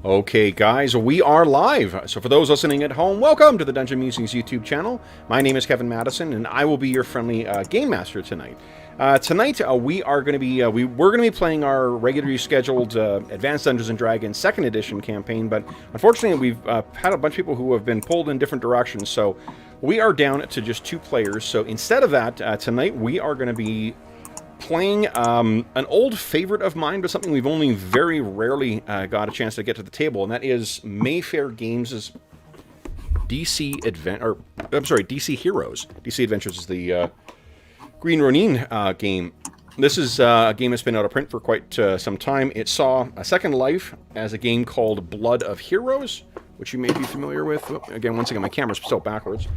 Okay, guys, we are live. So for those listening at home, welcome to the Dungeon Musings YouTube channel. My name is Kevin Madison, and I will be your friendly game master tonight. Tonight, we are going to be we're going to be playing our regularly scheduled Advanced Dungeons and Dragons Second Edition campaign. But unfortunately, we've had a bunch of people who have been pulled in different directions, so we are down to just 2 players. So instead of that, tonight we are going to be playing an old favorite of mine, but something we've only very rarely got a chance to get to the table, and that is Mayfair Games' DC Heroes. DC Adventures is the Green Ronin game. This is a game that's been out of print for quite some time. It saw a second life as a game called Blood of Heroes, which you may be familiar with. Again, once again, my camera's still backwards.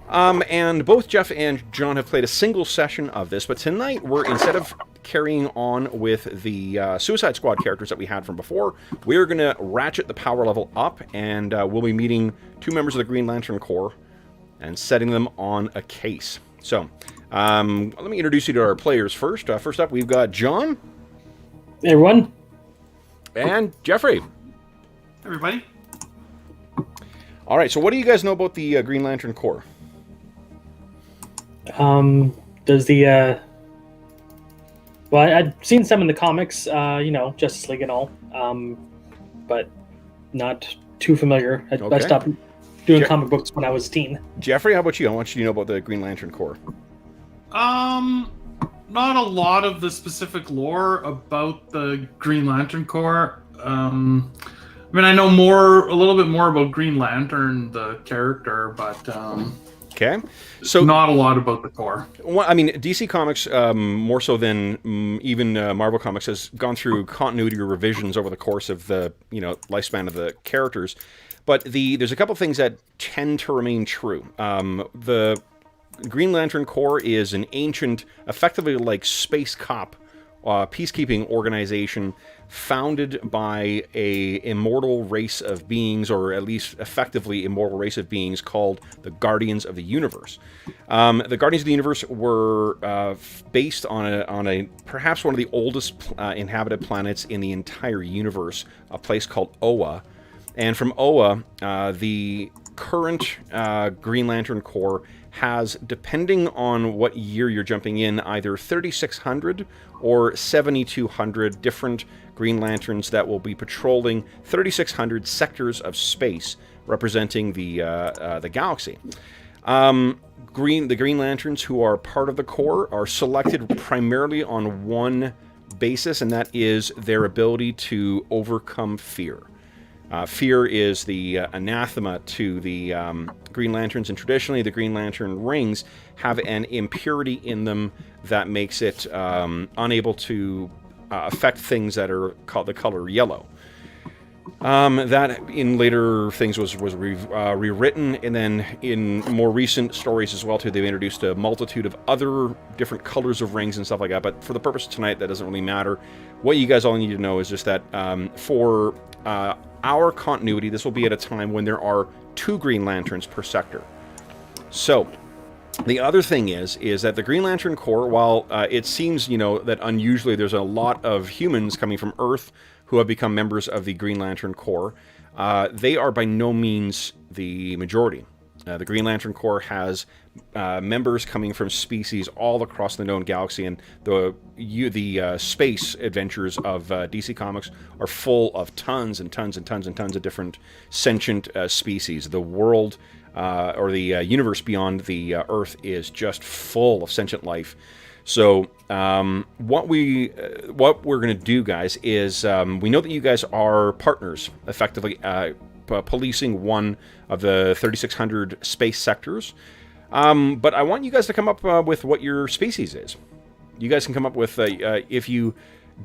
And both Jeff and John have played a single session of this, but tonight instead of carrying on with the Suicide Squad characters that we had from before, we're going to ratchet the power level up, and we'll be meeting 2 members of the Green Lantern Corps and setting them on a case. So, let me introduce you to our players first. First up, we've got John. Hey, everyone. And Jeffrey. Everybody. All right, so what do you guys know about the Green Lantern Corps? Does the well, I'd seen some in the comics, Justice League and all, but not too familiar. I stopped doing comic books when I was a teen. Jeffrey, how about you? I want you to know about the Green Lantern Corps. Not a lot of the specific lore about the Green Lantern Corps. I know a little bit more about Green Lantern, the character, but okay, so not a lot about the Corps. Well, I mean, DC Comics, more so than even Marvel Comics, has gone through continuity revisions over the course of the lifespan of the characters. But there's a couple things that tend to remain true. The Green Lantern Corps is an ancient, effectively like space cop peacekeeping organization founded by a immortal race of beings, or at least effectively immortal race of beings, called the Guardians of the Universe. The Guardians of the Universe were based on a perhaps one of the oldest inhabited planets in the entire universe, a place called Oa. And from Oa, the current Green Lantern Corps has, depending on what year you're jumping in, either 3,600 or 7,200 different Green Lanterns that will be patrolling 3,600 sectors of space representing the galaxy. The Green Lanterns who are part of the Corps are selected primarily on one basis, and that is their ability to overcome fear. Fear is the anathema to the Green Lanterns, and traditionally the Green Lantern rings have an impurity in them that makes it unable to affect things that are called the color yellow. That in later things was rewritten, and then in more recent stories as well too, they've introduced a multitude of other different colors of rings and stuff like that. But for the purpose of tonight, that doesn't really matter. What you guys all need to know is just that for our continuity, this will be at a time when there are 2 Green Lanterns per sector. So the other thing is that the Green Lantern Corps, while it seems that unusually there's a lot of humans coming from Earth who have become members of the Green Lantern Corps, they are by no means the majority. The Green Lantern Corps has members coming from species all across the known galaxy, and the space adventures of DC Comics are full of tons and tons and tons and tons of different sentient species. The world, or the universe beyond the Earth, is just full of sentient life. So what we're going to do, guys, is we know that you guys are partners, effectively policing one of the 3,600 space sectors. But I want you guys to come up with what your species is. You guys can come up with, if you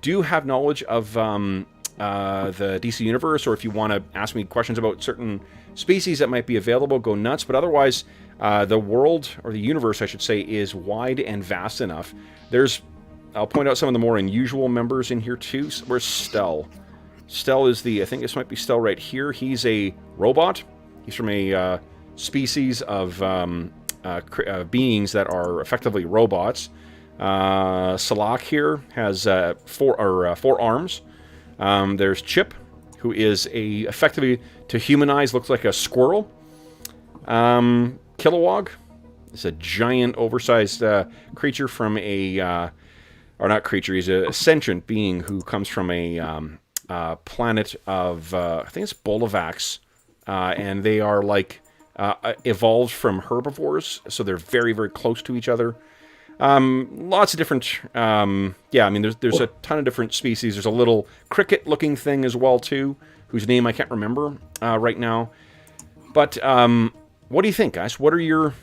do have knowledge of the DC Universe, or if you want to ask me questions about certain species that might be available, go nuts. But otherwise, the world, or the universe, I should say, is wide and vast enough. I'll point out some of the more unusual members in here too. Where's Stel? Stel is I think this might be Stel right here. He's a robot. He's from a species of beings that are effectively robots. Salak here has 4 arms. There's Chip, who is effectively, to human eyes, looks like a squirrel. Kilowog is a giant, oversized creature from or not creature, he's a sentient being who comes from a planet of, I think it's Bolivax, and they are like evolved from herbivores, so they're very, very close to each other. Lots of different, I mean, there's a ton of different species. There's a little cricket-looking thing as well, too, whose name I can't remember right now. But what do you think, guys? What are your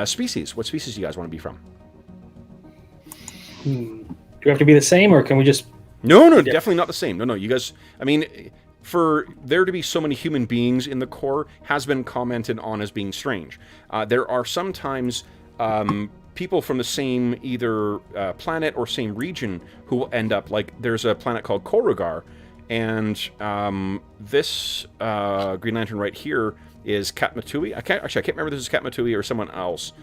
species? What species do you guys want to be from? Do we have to be the same, or can we just... No, definitely not the same. No, you guys... I mean, for there to be so many human beings in the core has been commented on as being strange. There are sometimes people from the same either planet or same region who will end up... Like, there's a planet called Korugar, and this Green Lantern right here is Katmatui. I can't remember if this is Katmatui or someone else.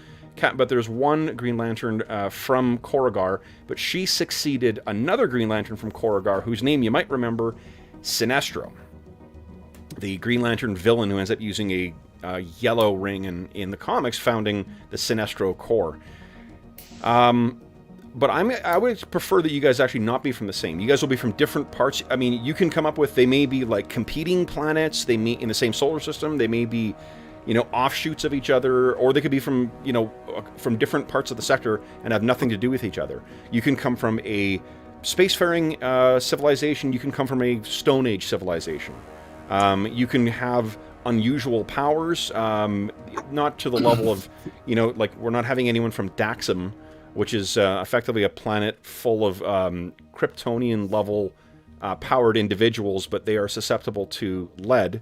But there's one Green Lantern from Korugar, but she succeeded another Green Lantern from Korugar, whose name you might remember, Sinestro. The Green Lantern villain who ends up using a yellow ring in the comics, founding the Sinestro Corps. But I would prefer that you guys actually not be from the same. You guys will be from different parts. I mean, you can come up with, they may be like competing planets, they meet in the same solar system, they may be, offshoots of each other, or they could be from, from different parts of the sector and have nothing to do with each other. You can come from a spacefaring civilization, you can come from a Stone Age civilization. You can have unusual powers, not to the level of, like we're not having anyone from Daxam, which is effectively a planet full of Kryptonian-level powered individuals, but they are susceptible to lead.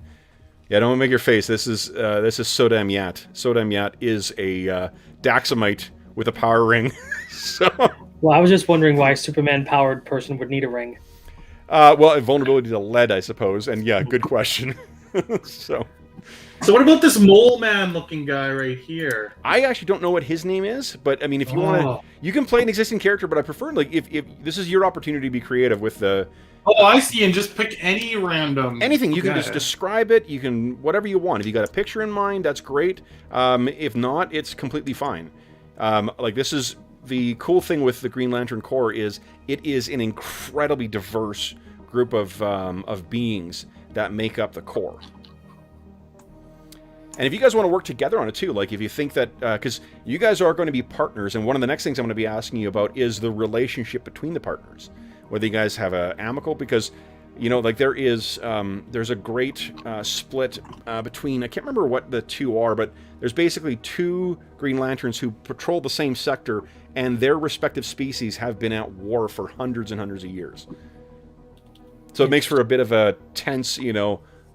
Yeah, don't make your face. This is Sodam Yat. Sodam Yat is a Daxamite with a power ring. So. Well, I was just wondering why a Superman-powered person would need a ring. Well, a vulnerability to lead, I suppose. And yeah, good question. So what about this mole man looking guy right here? I actually don't know what his name is, but I mean, if you want to, you can play an existing character, but I prefer, like, if this is your opportunity to be creative with the... Oh, I see, and just pick any random... Anything. You can just describe it, you can, whatever you want. If you got a picture in mind, that's great. If not, it's completely fine. Like, this is... The cool thing with the Green Lantern Corps is it is an incredibly diverse group of beings that make up the Corps. And if you guys want to work together on it too, like if you think that, because you guys are going to be partners, and one of the next things I'm going to be asking you about is the relationship between the partners. Whether you guys have a amicable, because, like there's a great split between, I can't remember what the two are, but there's basically two Green Lanterns who patrol the same sector, and their respective species have been at war for hundreds and hundreds of years. So it makes for a bit of a tense,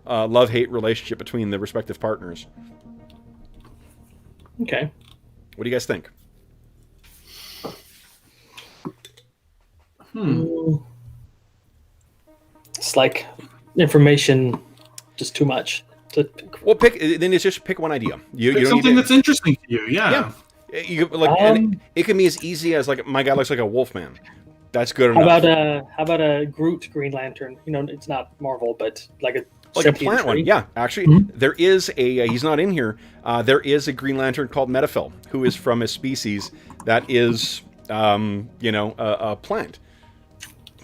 love-hate relationship between the respective partners. Okay. What do you guys think? It's like information, just too much. Well, just pick one idea. You don't something that's interesting to you, yeah. And it can be as easy as, like, my guy looks like a wolf man. That's good enough. How about a Groot Green Lantern? it's not Marvel, but like a plant one. Yeah, actually, there is he's not in here. There is a Green Lantern called Metaphil, who is from a species that is, a plant.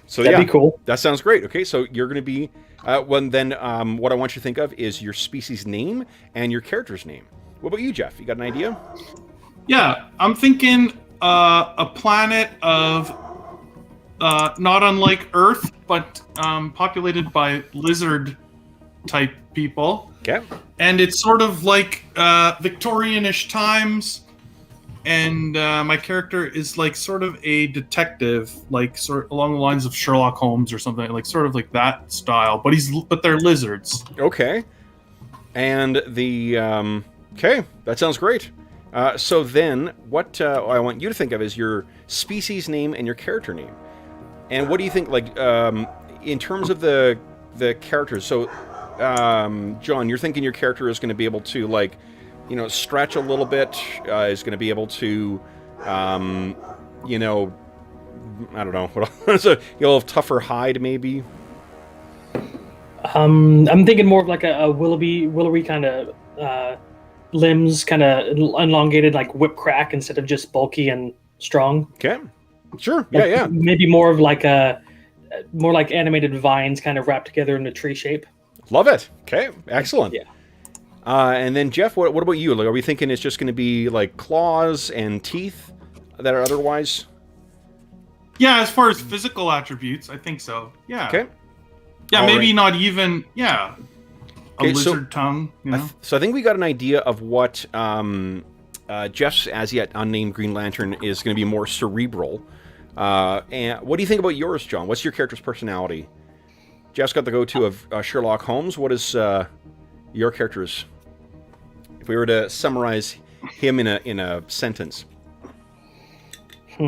So that'd be cool. That sounds great. Okay, so you're going to be, what I want you to think of is your species name and your character's name. What about you, Jeff? You got an idea? Yeah, I'm thinking a planet of not unlike Earth, but populated by lizard-type people. Okay. And it's sort of like Victorian-ish times, and my character is like sort of a detective, like sort along the lines of Sherlock Holmes or something, like sort of like that style. But they're lizards. Okay. And the okay, that sounds great. So then, what I want you to think of is your species name and your character name. And what do you think, like, in terms of the characters? So, John, you're thinking your character is going to be able to, like, stretch a little bit, is going to be able to, I don't know. What else? So you'll have tougher hide, maybe. I'm thinking more of like a willowy kind of limbs, kind of elongated, like whip crack instead of just bulky and strong. Okay. Sure. Yeah, yeah. Maybe more of like more like animated vines, kind of wrapped together in a tree shape. Love it. Okay. Excellent. Yeah. And then Jeff, what about you? Like, are we thinking it's just going to be like claws and teeth that are otherwise? Yeah, as far as physical attributes, I think so. Yeah. Okay. Yeah, All maybe right. not even. Yeah. A Okay, so lizard tongue. You know. So I think we got an idea of what Jeff's as yet unnamed Green Lantern is going to be more cerebral. And what do you think about yours, John? What's your character's personality? Jeff's got the go-to of Sherlock Holmes. What is your character's? If we were to summarize him in a sentence. It's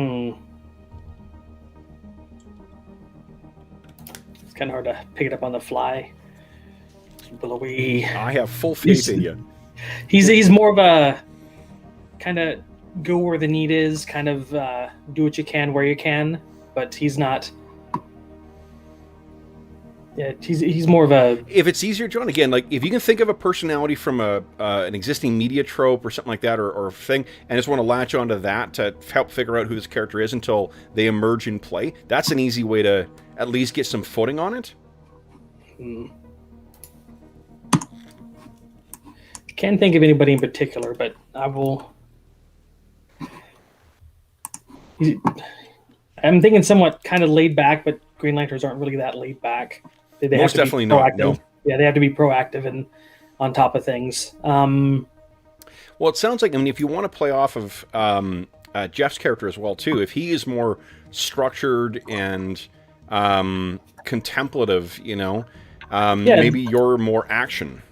kind of hard to pick it up on the fly. Willowy. I have full faith in you. He's more of a kind of go where the need is, kind of do what you can where you can, but he's not. Yeah, he's more of a. If it's easier, John, again, like if you can think of a personality from an existing media trope or something like that, or a thing, and just want to latch onto that to help figure out who this character is until they emerge in play, that's an easy way to at least get some footing on it. Can't think of anybody in particular, but I will. I'm thinking somewhat kind of laid back, but Green Lanterns aren't really that laid back. They Most definitely not. No. Yeah, they have to be proactive and on top of things. Well, it sounds like, I mean, if you want to play off of Jeff's character as well, too, if he is more structured and contemplative, you know, maybe you're more action.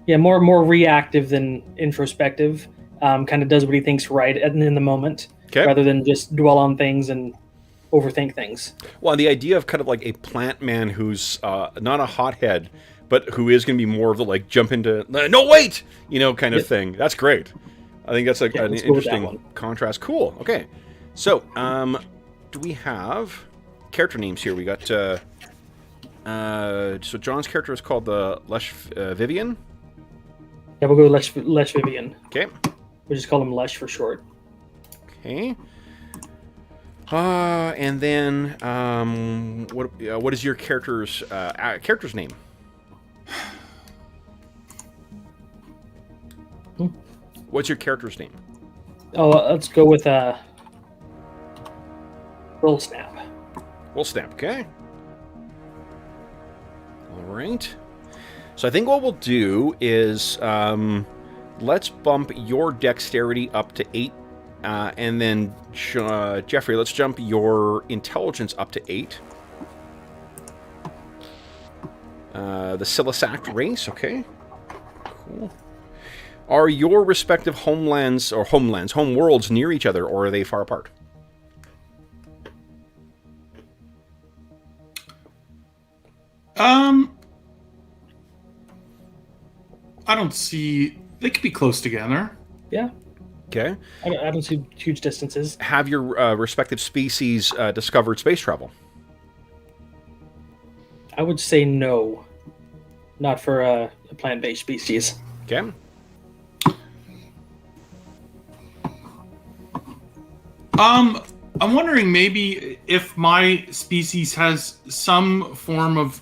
Yeah, more reactive than introspective. Kind of does what he thinks right in the moment, rather than just dwell on things and overthink things. Well, the idea of kind of like a plant man who's not a hothead, but who is going to be more of the like jump into no wait, you know, kind of thing. That's great. I think that's like an interesting contrast. Cool. Okay, so do we have character names here? We got so John's character is called the Lesh Vivian. Yeah, we'll go Lesh Vivian. Okay. We just call him Lesh for short. Okay. And then what is your character's name? What's your character's name? Oh, let's go with Roll Snap. Roll Snap. Okay. All right. So I think what we'll do is let's bump your dexterity up to 8. And then, Jeffrey, let's jump your intelligence up to 8. The Silisac race, okay. Cool. Are your respective home worlds near each other, or are they far apart? I don't see. They could be close together. Yeah. Okay. I don't see huge distances. Have your respective species discovered space travel? I would say no. Not for a plant-based species. Okay. I'm wondering maybe if my species has some form of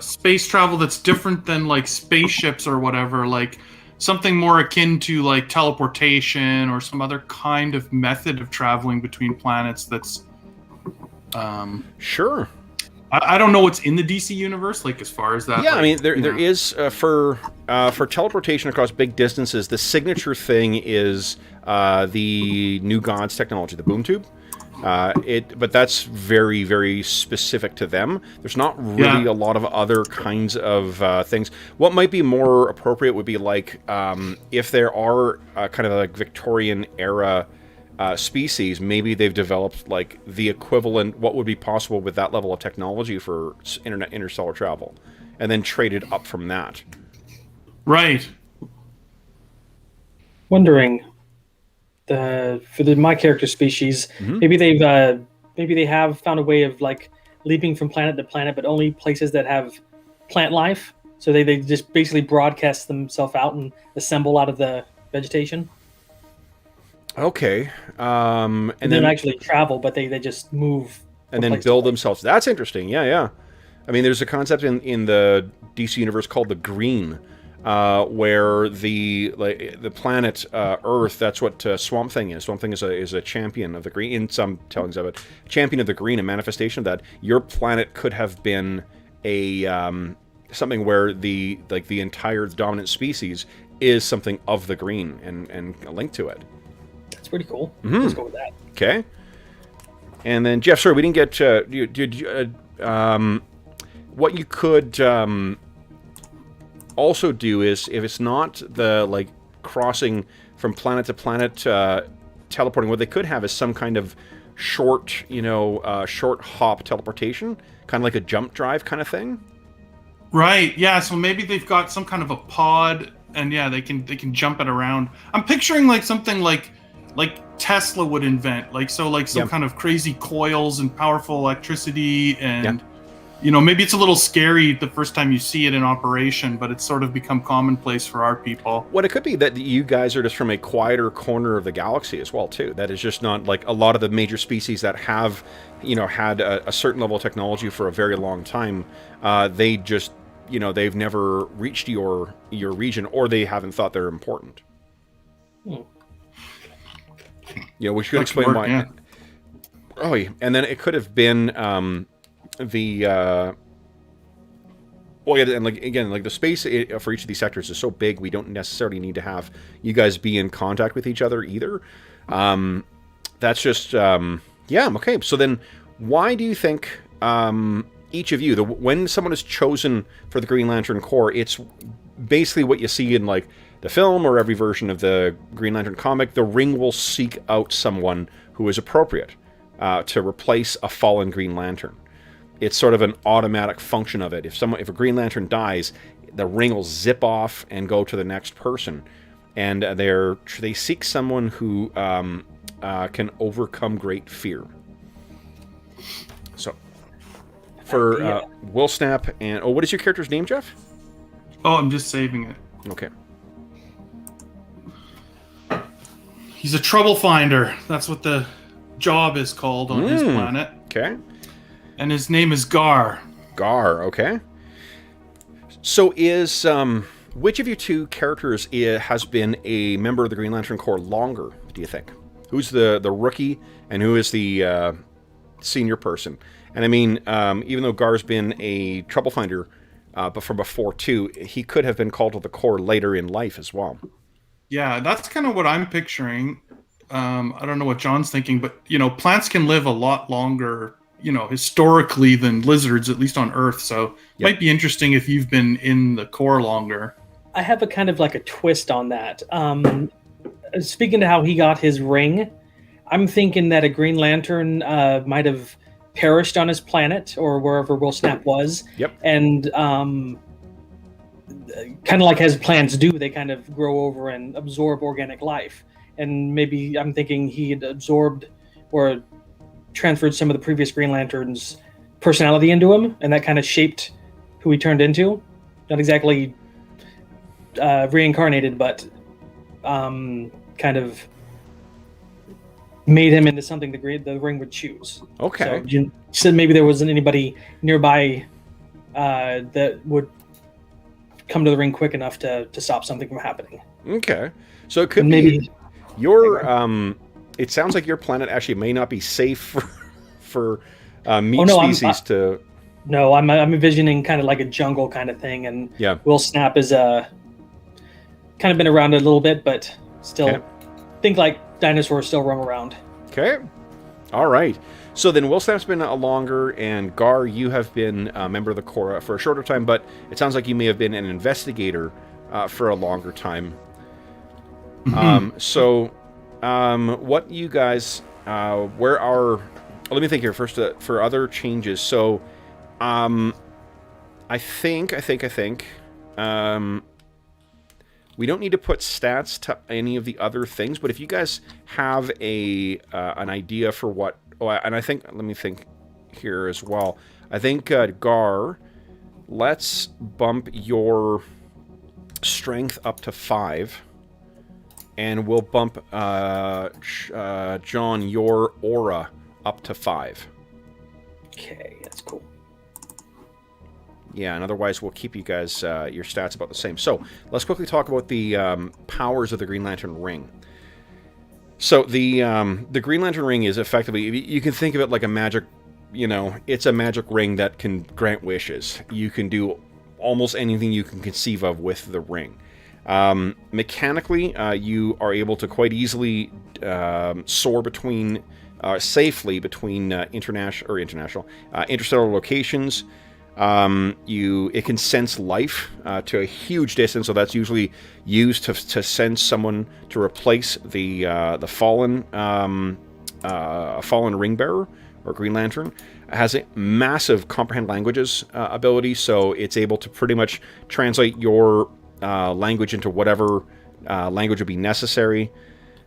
space travel that's different than like spaceships or whatever, like something more akin to like teleportation or some other kind of method of traveling between planets that's sure. I don't know what's in the DC universe, like as far as that. Yeah, like, I mean, there is for teleportation across big distances. The signature thing is the New Gods technology, the boom tube. But that's very, very specific to them. There's not really a lot of other kinds of things. What might be more appropriate would be like if there are kind of like Victorian era species, maybe they've developed like the equivalent, what would be possible with that level of technology for interstellar travel, and then traded up from that. Right. Wondering, my character species, maybe they've maybe they have found a way of like leaping from planet to planet, but only places that have plant life. So they just basically broadcast themselves out and assemble out of the vegetation. Okay. And And they don't then actually travel, but they just move. and then build themselves. That's interesting. Yeah, yeah. I mean, there's a concept in the DC universe called the Green, where the planet Earth. That's what Swamp Thing is. Swamp Thing is a champion of the Green in some tellings of it. Champion of the Green, a manifestation of that. Your planet could have been a something where the entire dominant species is something of the Green and a link to it. That's pretty cool. Let's go with that. Okay. And then Jeff, sorry, we didn't get what you could also do is, if it's not the crossing from planet to planet teleporting, what they could have is some kind of short hop teleportation, kind of like a jump drive kind of thing. Right. Yeah. So maybe they've got some kind of a pod, and yeah, they can jump it around. I'm picturing something like Tesla would invent, some kind of crazy coils and powerful electricity, and maybe it's a little scary the first time you see it in operation, but it's sort of become commonplace for our people. What it could be that you guys are just from a quieter corner of the galaxy as well too. That is just not like a lot of the major species that have had a certain level of technology for a very long time. They just they've never reached your region, or they haven't thought they're important. Yeah, we should explain why. Yeah. Oh, yeah. And then it could have been and the space for each of these sectors is so big, we don't necessarily need to have you guys be in contact with each other either. That's just okay. So then, why do you think each of you, when someone is chosen for the Green Lantern Corps, it's basically what you see in the film or every version of the Green Lantern comic? The Ring will seek out someone who is appropriate to replace a fallen Green Lantern. It's sort of an automatic function of it. If a Green Lantern dies, the Ring will zip off and go to the next person, and they seek someone who can overcome great fear. So, for Will Snap and what is your character's name, Jeff? Oh, I'm just saving it. Okay. He's a trouble finder. That's what the job is called on his planet. Okay. And his name is Gar. Gar, okay. So is which of your two characters has been a member of the Green Lantern Corps longer, do you think? Who's the rookie and who is the senior person? And I mean, even though Gar's been a trouble finder but from before too, he could have been called to the Corps later in life as well. Yeah, that's kind of what I'm picturing. I don't know what John's thinking, but plants can live a lot longer, historically than lizards, at least on Earth. So it might be interesting if you've been in the Corps longer. I have a kind of a twist on that. Speaking to how he got his ring, I'm thinking that a Green Lantern might have perished on his planet or wherever Will Snap was. Yep. And kind of as plants do, they kind of grow over and absorb organic life. And maybe I'm thinking he had absorbed or transferred some of the previous Green Lantern's personality into him, and that kind of shaped who he turned into. Not exactly reincarnated, but kind of made him into something the Ring would choose. Okay. So you said maybe there wasn't anybody nearby that would come to the Ring quick enough to stop something from happening. Okay. So it could maybe be your it sounds like your planet actually may not be safe for meat species to. No, I'm envisioning kind of like a jungle kind of thing, and Will Snap is kind of been around a little bit, but still think dinosaurs still roam around. Okay, all right. So then Will Snap's been a longer, and Gar, you have been a member of the Corps for a shorter time, but it sounds like you may have been an investigator for a longer time. What you guys, where are, let me think here first for other changes. So, I think, we don't need to put stats to any of the other things, but if you guys have an idea for what and I think, let me think here as well. I think, Gar, let's bump your strength up to 5. And we'll bump, John, your aura up to 5. Okay, that's cool. Yeah, and otherwise we'll keep you guys, your stats about the same. So, let's quickly talk about the powers of the Green Lantern Ring. So, the Green Lantern Ring is effectively, you can think of it like a magic, it's a magic ring that can grant wishes. You can do almost anything you can conceive of with the ring. Mechanically, you are able to quite easily soar safely between interstellar locations. It can sense life to a huge distance, so that's usually used to sense someone to replace the fallen ring bearer or Green Lantern. It has a massive comprehend languages ability, so it's able to pretty much translate your language into whatever language would be necessary.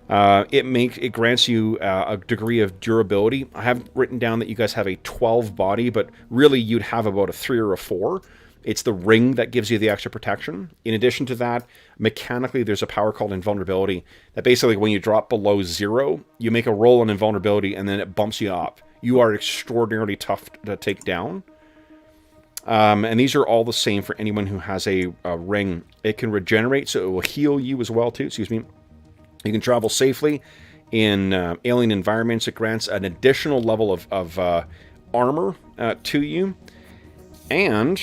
It grants you a degree of durability. I have written down that you guys have a 12 body, but really you'd have about a 3 or a 4. It's the ring that gives you the extra protection. In addition to that, mechanically there's a power called invulnerability that basically when you drop below 0, you make a roll on invulnerability and then it bumps you up. You are extraordinarily tough to take down. And these are all the same for anyone who has a ring. It can regenerate, so it will heal you as well, too. Excuse me. You can travel safely in alien environments. It grants an additional level of armor to you. And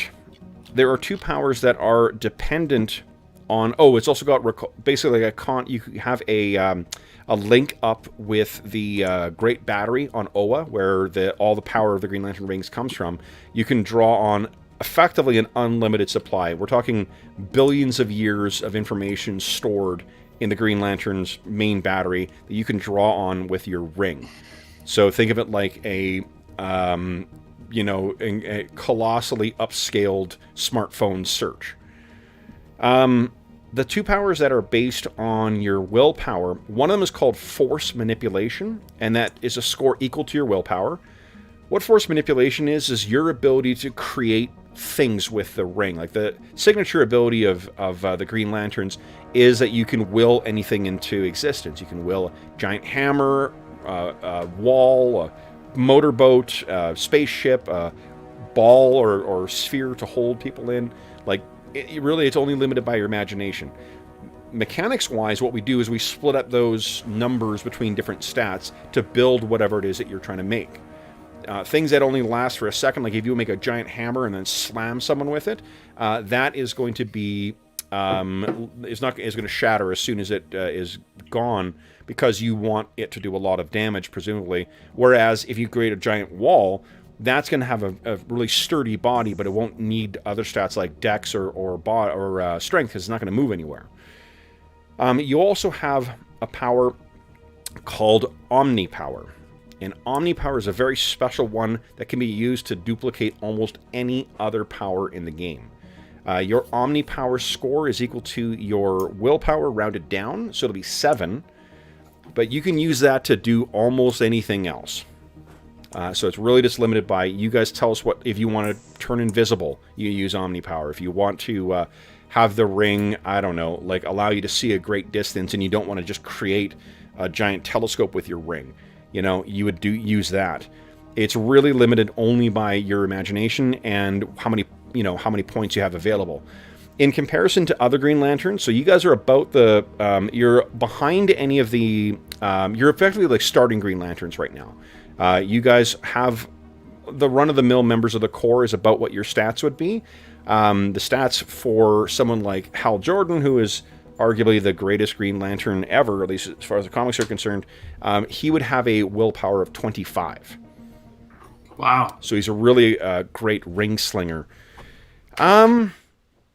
there are 2 powers that are dependent on... Oh, it's also got basically you have a link up with the Great Battery on Oa, where all the power of the Green Lantern rings comes from. You can draw on effectively an unlimited supply. We're talking billions of years of information stored in the Green Lantern's main battery that you can draw on with your ring. So think of it like a colossally upscaled smartphone search. The 2 powers that are based on your willpower, one of them is called Force Manipulation, and that is a score equal to your willpower. What Force Manipulation is your ability to create things with the ring. Like the signature ability of the Green Lanterns is that you can will anything into existence. You can will a giant hammer, a wall, a motorboat, a spaceship, a ball or sphere to hold people in. Like, it's only limited by your imagination. Mechanics-wise, what we do is we split up those numbers between different stats to build whatever it is that you're trying to make. Things that only last for a second, like if you make a giant hammer and then slam someone with it, that is going to be is going to shatter as soon as it is gone, because you want it to do a lot of damage, presumably. Whereas if you create a giant wall, that's going to have a really sturdy body, but it won't need other stats like dex or strength, because it's not going to move anywhere. You also have a power called Omni Power. And Omni Power is a very special one that can be used to duplicate almost any other power in the game. Your Omni Power score is equal to your willpower rounded down, so it'll be 7. But you can use that to do almost anything else. So it's really just limited by, you guys tell us what, if you want to turn invisible, you use Omni Power. If you want to have the ring, I don't know, like allow you to see a great distance and you don't want to just create a giant telescope with your ring, you would use that. It's really limited only by your imagination and how many points you have available. In comparison to other Green Lanterns, so you guys are about you're behind any of the, you're effectively like starting Green Lanterns right now. You guys have the run-of-the-mill members of the Corps is about what your stats would be. The stats for someone like Hal Jordan, who is arguably the greatest Green Lantern ever, at least as far as the comics are concerned, he would have a willpower of 25. Wow. So he's a really great ring slinger.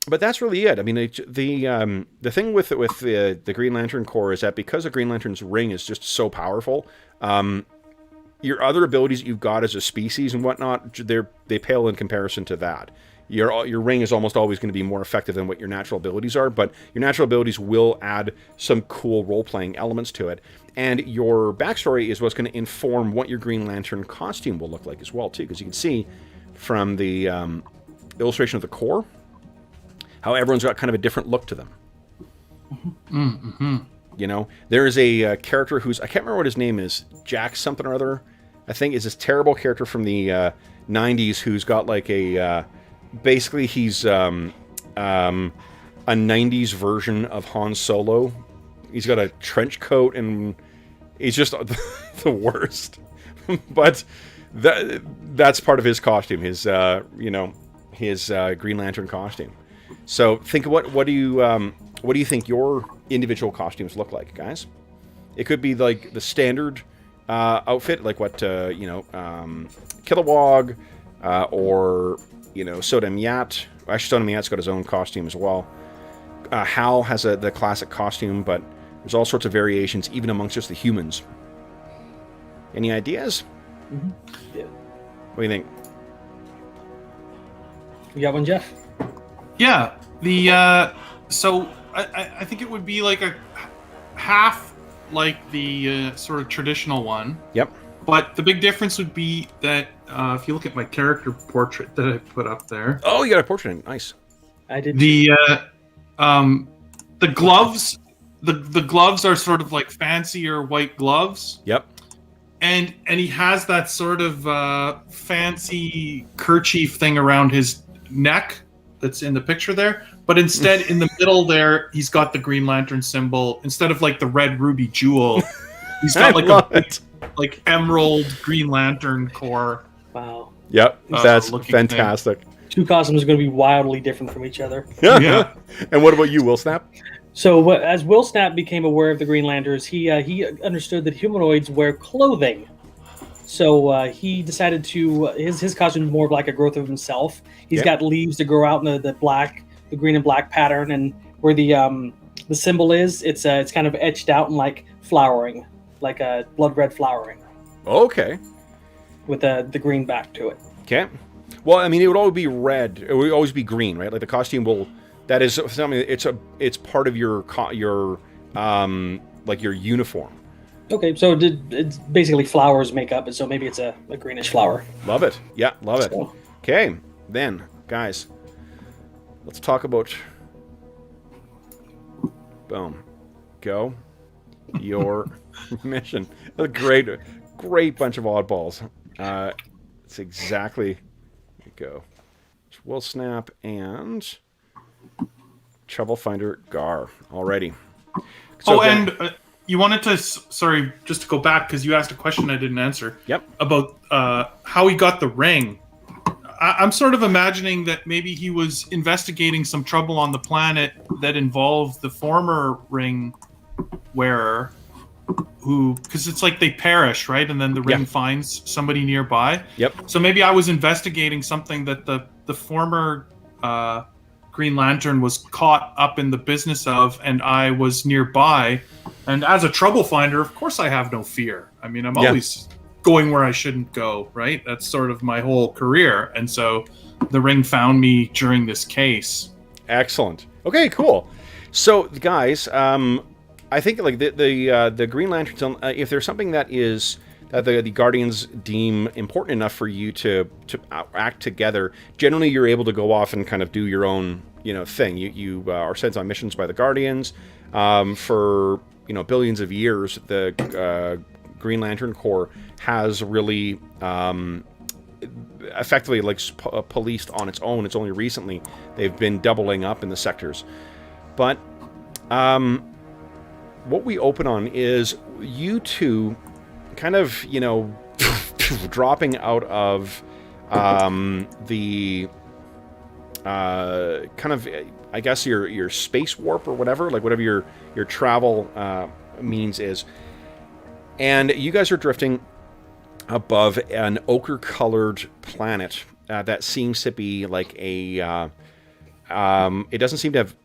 But that's really it. I mean, the thing with the Green Lantern Corps is that because the Green Lantern's ring is just so powerful, your other abilities that you've got as a species and whatnot, they pale in comparison to that. your ring is almost always going to be more effective than what your natural abilities are, but your natural abilities will add some cool role-playing elements to it. And your backstory is what's going to inform what your Green Lantern costume will look like as well, too, because you can see from the illustration of the core how everyone's got kind of a different look to them. Mm-hmm. You know, there is a character who's, I can't remember what his name is, Jack something or other, I think, is this terrible character from the 90s who's got like a, basically he's a 90s version of Han Solo. He's got a trench coat and he's just the worst. But that's part of his costume, his his Green Lantern costume. So think of what do you think your individual costumes look like, guys? It could be like the standard outfit, like what Kilowog or Sodam Yat. Actually, Sodam Yat's got his own costume as well. Hal has the classic costume, but there's all sorts of variations, even amongst just the humans. Any ideas? Mm-hmm. Yeah. What do you think? You got one, Jeff? Yeah. So I think it would be like a half like the sort of traditional one. Yep. But the big difference would be that if you look at my character portrait that I put up there. Oh, you got a portrait. Nice. I did. The gloves, the gloves are sort of like fancier white gloves. Yep. And he has that sort of fancy kerchief thing around his neck that's in the picture there. But instead, in the middle there, he's got the Green Lantern symbol. Instead of like the red ruby jewel, he's got like emerald Green Lantern core. Wow. Yep. That's fantastic. Thing. Two costumes are going to be wildly different from each other. Yeah. And what about you, Will Snap? So as Will Snap became aware of the Green Lanterns, he understood that humanoids wear clothing. So he decided to his costume is more of like a growth of himself. He's got leaves that grow out in the green and black pattern, and where the symbol is, it's kind of etched out and like flowering, like a blood red flowering. Okay. With the green back to it. Okay. Well, I mean, it would always be red. It would always be green, right? Like the costume will. That is something. It's part of your like your uniform. Okay, so it's basically flowers make up it, so maybe it's a greenish flower. Love it. Yeah, love it. Okay, then, guys, let's talk about... Boom. Go. Your mission. A great bunch of oddballs. It's exactly... There you go. It's Will Snap and... Trouble Finder Gar. Alrighty. So you wanted to, sorry, just to go back, because you asked a question I didn't answer. Yep. About how he got the ring. I'm sort of imagining that maybe he was investigating some trouble on the planet that involved the former ring wearer, because it's like they perish, right? And then the ring finds somebody nearby. Yep. So maybe I was investigating something that the former Green Lantern was caught up in the business of, and I was nearby. And as a trouble finder, of course I have no fear. I mean, I'm always going where I shouldn't go, right? That's sort of my whole career. And so the ring found me during this case. Excellent. Okay, cool. So, guys, I think like the Green Lanterns, if there's something that is that the Guardians deem important enough for you to act together, generally you're able to go off and kind of do your own thing. You are sent on missions by the Guardians for billions of years. The Green Lantern Corps has really effectively like policed on its own. It's only recently they've been doubling up in the sectors. But what we open on is you two kind of, dropping out of the kind of, I guess, your space warp or whatever, like whatever your travel means is. And you guys are drifting above an ochre-colored planet that seems to be like a... it doesn't seem to have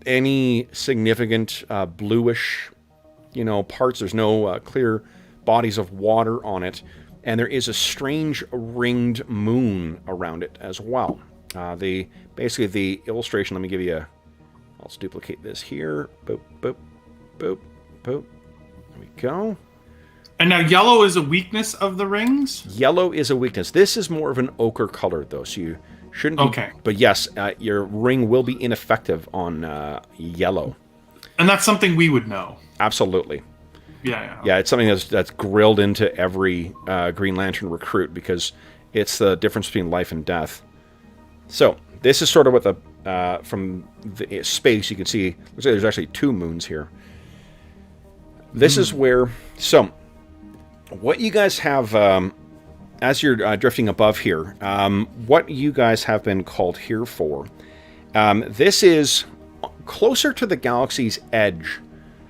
any significant bluish, parts. There's no clear bodies of water on it. And there is a strange ringed moon around it as well. Basically the illustration. Let me give you a. I'll just duplicate this here. Boop, boop, boop, boop. There we go. And now yellow is a weakness of the rings? Yellow is a weakness. This is more of an ochre color, though, so you shouldn't be... Okay. But yes, your ring will be ineffective on yellow. And that's something we would know. Absolutely. Yeah. Yeah, it's something that's grilled into every Green Lantern recruit because it's the difference between life and death. So, this is sort of what the... from the space, you can see... Looks like there's actually 2 moons here. This is where... So... What you guys have, as you're drifting above here, what you guys have been called here for, this is closer to the galaxy's edge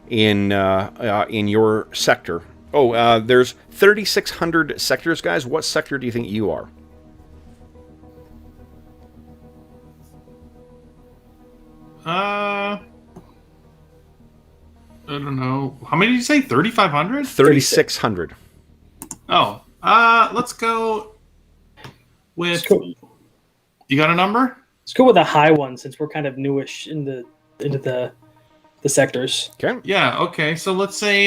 in your sector. Oh, there's 3,600 sectors, guys. What sector do you think you are? I don't know. How many did you say? 3,500? 3,600. Oh, let's go with. You got a number? Let's go with a high one since we're kind of newish into the sectors. Okay. Yeah. Okay. So let's say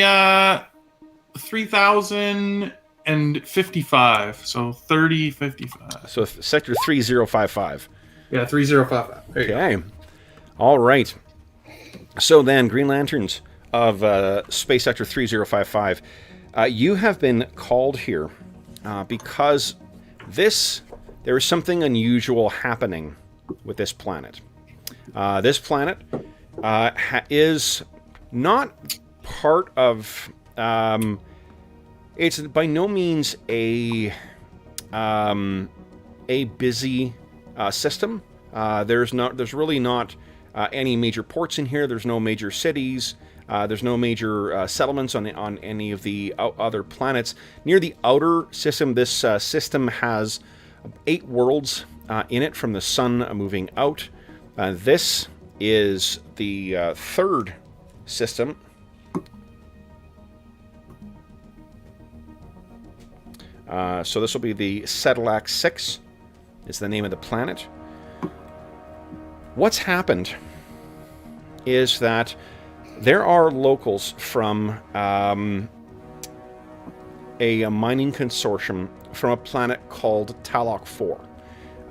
3,055. So 3055. So sector 3055. Yeah, 3055. There you go. Okay. All right. So then, Green Lanterns of Space Sector 3055, you have been called here because there is something unusual happening with this planet. This planet is not part of... it's by no means a busy system. There's really not any major ports in here. There's no major cities. There's no major settlements on any of the other planets. Near the outer system, this system has 8 worlds in it from the sun moving out. This is the 3rd system. So this will be the Cadillac 6. It's the name of the planet. What's happened is that there are locals from a mining consortium from a planet called Talok 4.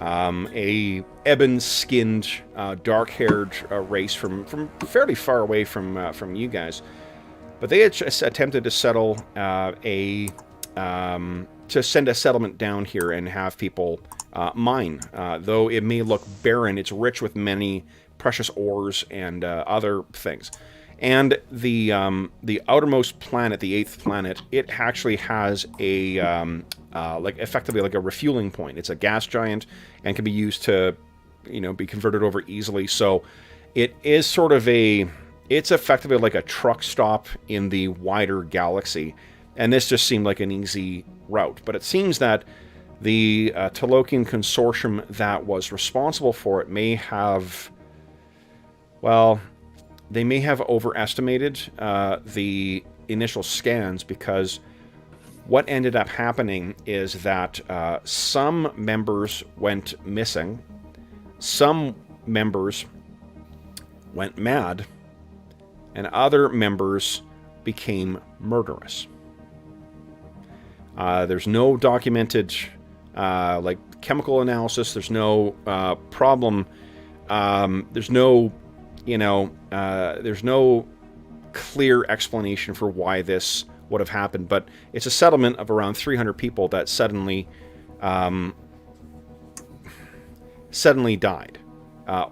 A ebon-skinned, dark-haired race from fairly far away from you guys. But they had just attempted to settle to send a settlement down here and have people mine. Though it may look barren, it's rich with many precious ores and other things. And the outermost planet, the 8th planet, it actually has a effectively like a refueling point. It's a gas giant and can be used to, be converted over easily. So it is sort of it's effectively like a truck stop in the wider galaxy. And this just seemed like an easy route. But it seems that the Talokian consortium that was responsible for it may have, they may have overestimated the initial scans, because what ended up happening is that some members went missing, some members went mad, and other members became murderous. There's no documented chemical analysis. There's no problem. There's no there's no clear explanation for why this would have happened, but it's a settlement of around 300 people that suddenly died,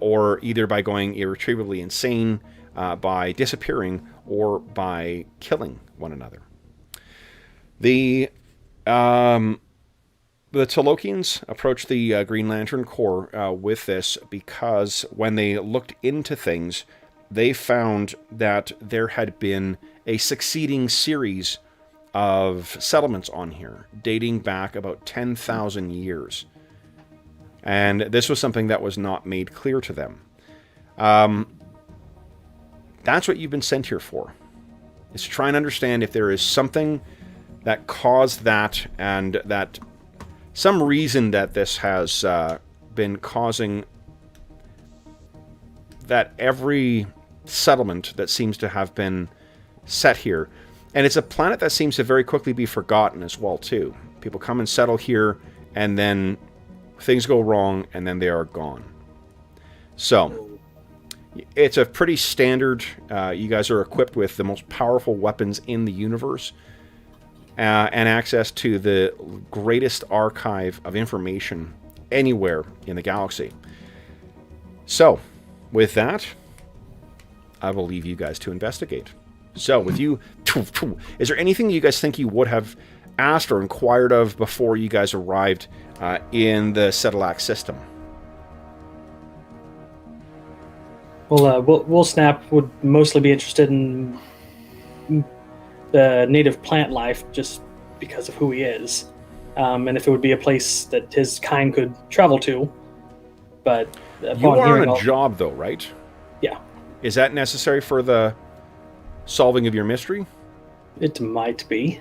or either by going irretrievably insane, by disappearing, or by killing one another. The Talokians approached the Green Lantern Corps with this because when they looked into things, they found that there had been a succeeding series of settlements on here, dating back about 10,000 years. And this was something that was not made clear to them. That's what you've been sent here for, is to try and understand if there is something that caused that, and that some reason that this has been causing that every settlement that seems to have been set here, and it's a planet that seems to very quickly be forgotten as well too. People come and settle here, and then things go wrong, and then they are gone. So it's a pretty standard. You guys are equipped with the most powerful weapons in the universe, and access to the greatest archive of information anywhere in the galaxy. So, with that, I will leave you guys to investigate. So, with you, is there anything you guys think you would have asked or inquired of before you guys arrived in the Cetilac system? Well, Will Snap would mostly be interested in the native plant life, just because of who he is, and if it would be a place that his kind could travel to. But you are on a job, though, right? Yeah. Is that necessary for the solving of your mystery? It might be.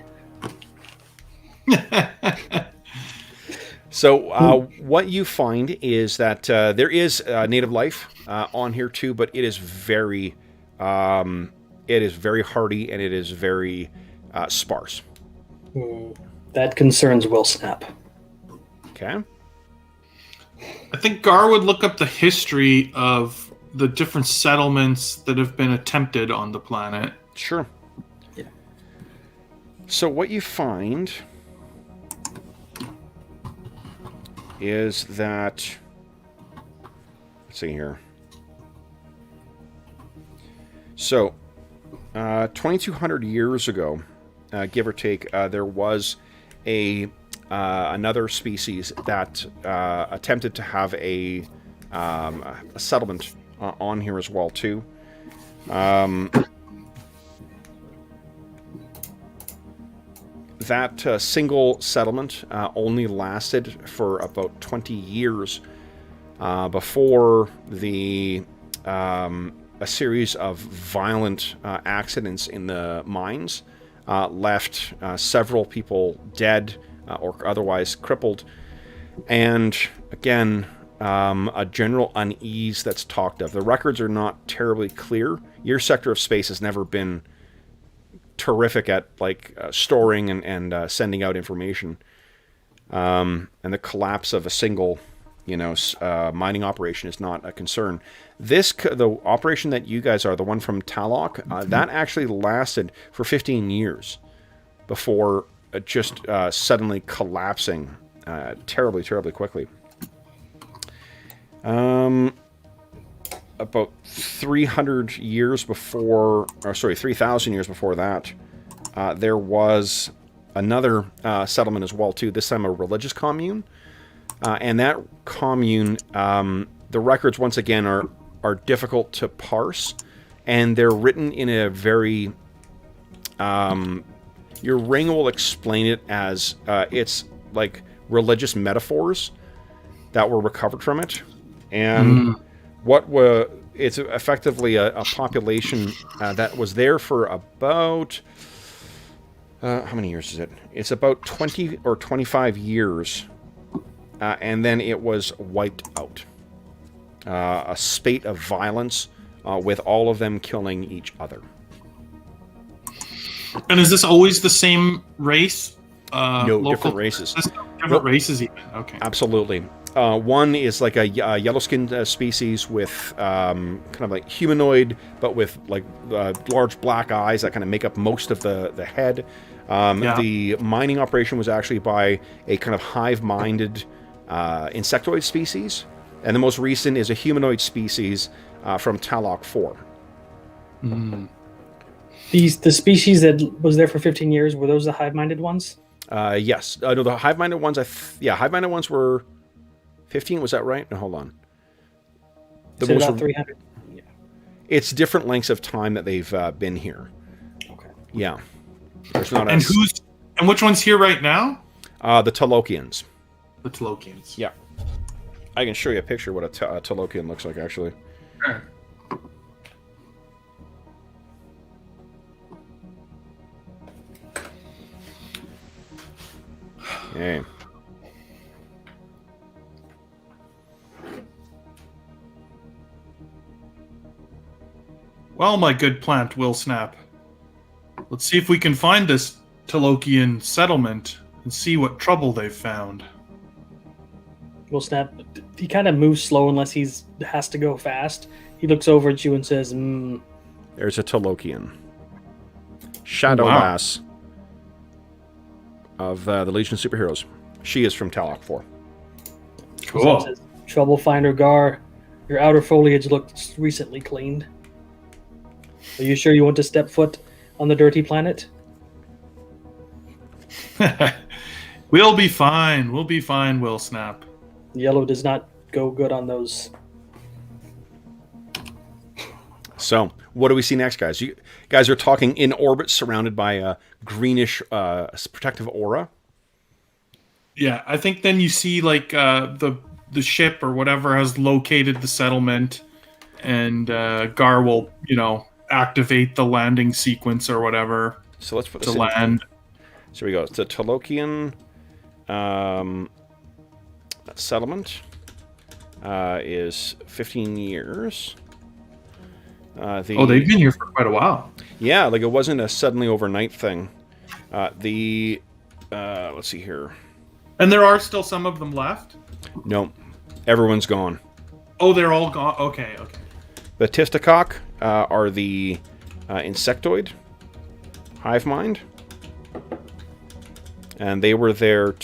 So what you find is that there is native life on here too, but it is very hardy, and it is very sparse. That concerns Will Snap. Okay. I think Gar would look up the history of the different settlements that have been attempted on the planet. Sure. Yeah. So what you find is that, let's see here. So, 2,200 years ago, give or take, there was another species that attempted to have a settlement on here as well too. That single settlement only lasted for about 20 years before a series of violent accidents in the mines left several people dead or otherwise crippled, and again, a general unease that's talked of. The records are not terribly clear. Your sector of space has never been terrific at storing and sending out information, and the collapse of a single mining operation is not a concern. The operation that you guys are, the one from Talok, that actually lasted for 15 years before just suddenly collapsing terribly quickly. About 3,000 years before that, there was another settlement as well too, this time a religious commune, and that commune, the records once again are difficult to parse, and they're written in a very your ring will explain it as it's like religious metaphors that were recovered from it, and it's effectively a population that was there for about how many years is it? It's about 20 or 25 years, and then it was wiped out. A spate of violence, with all of them killing each other. And is this always the same race? No, different races. Different races even. Okay. Absolutely. One is like a yellow-skinned species with kind of like humanoid, but with like large black eyes that kind of make up most of the head. The mining operation was actually by a kind of hive-minded insectoid species, and the most recent is a humanoid species from Talok 4. Mm. The species that was there for 15 years, were those the hive-minded ones? Yes. No, the hive-minded ones. Hive-minded ones were 15. Was that right? No, hold on. So about 300. Yeah. It's different lengths of time that they've been here. Okay. Yeah. There's not and which one's here right now? The Talokians. The Talokians. Yeah. I can show you a picture of what a Talokian looks like, actually. Sure. Okay. Well, my good plant, Will Snap. Let's see if we can find this Talokian settlement and see what trouble they've found. Will Snap. He kind of moves slow unless has to go fast. He looks over at you and says, There's a Talokian. Shadow Wow. Lass of the Legion of Superheroes. She is from Talok 4. Cool. Says, Trouble Finder Gar, your outer foliage looks recently cleaned. Are you sure you want to step foot on the dirty planet? We'll be fine. We'll be fine, Will Snap. Yellow does not go good on those. So, what do we see next, guys? You guys are talking in orbit, surrounded by a greenish protective aura. Yeah, I think then you see like the ship or whatever has located the settlement, and Gar will activate the landing sequence or whatever. So let's put to this land. So we go. It's a Talokian settlement. Is 15 years. They've been here for quite a while. Yeah, like it wasn't a suddenly overnight thing. Let's see here. And there are still some of them left? No, everyone's gone. Oh, they're all gone. Okay. The Tistacock are the insectoid hive mind. And they were there about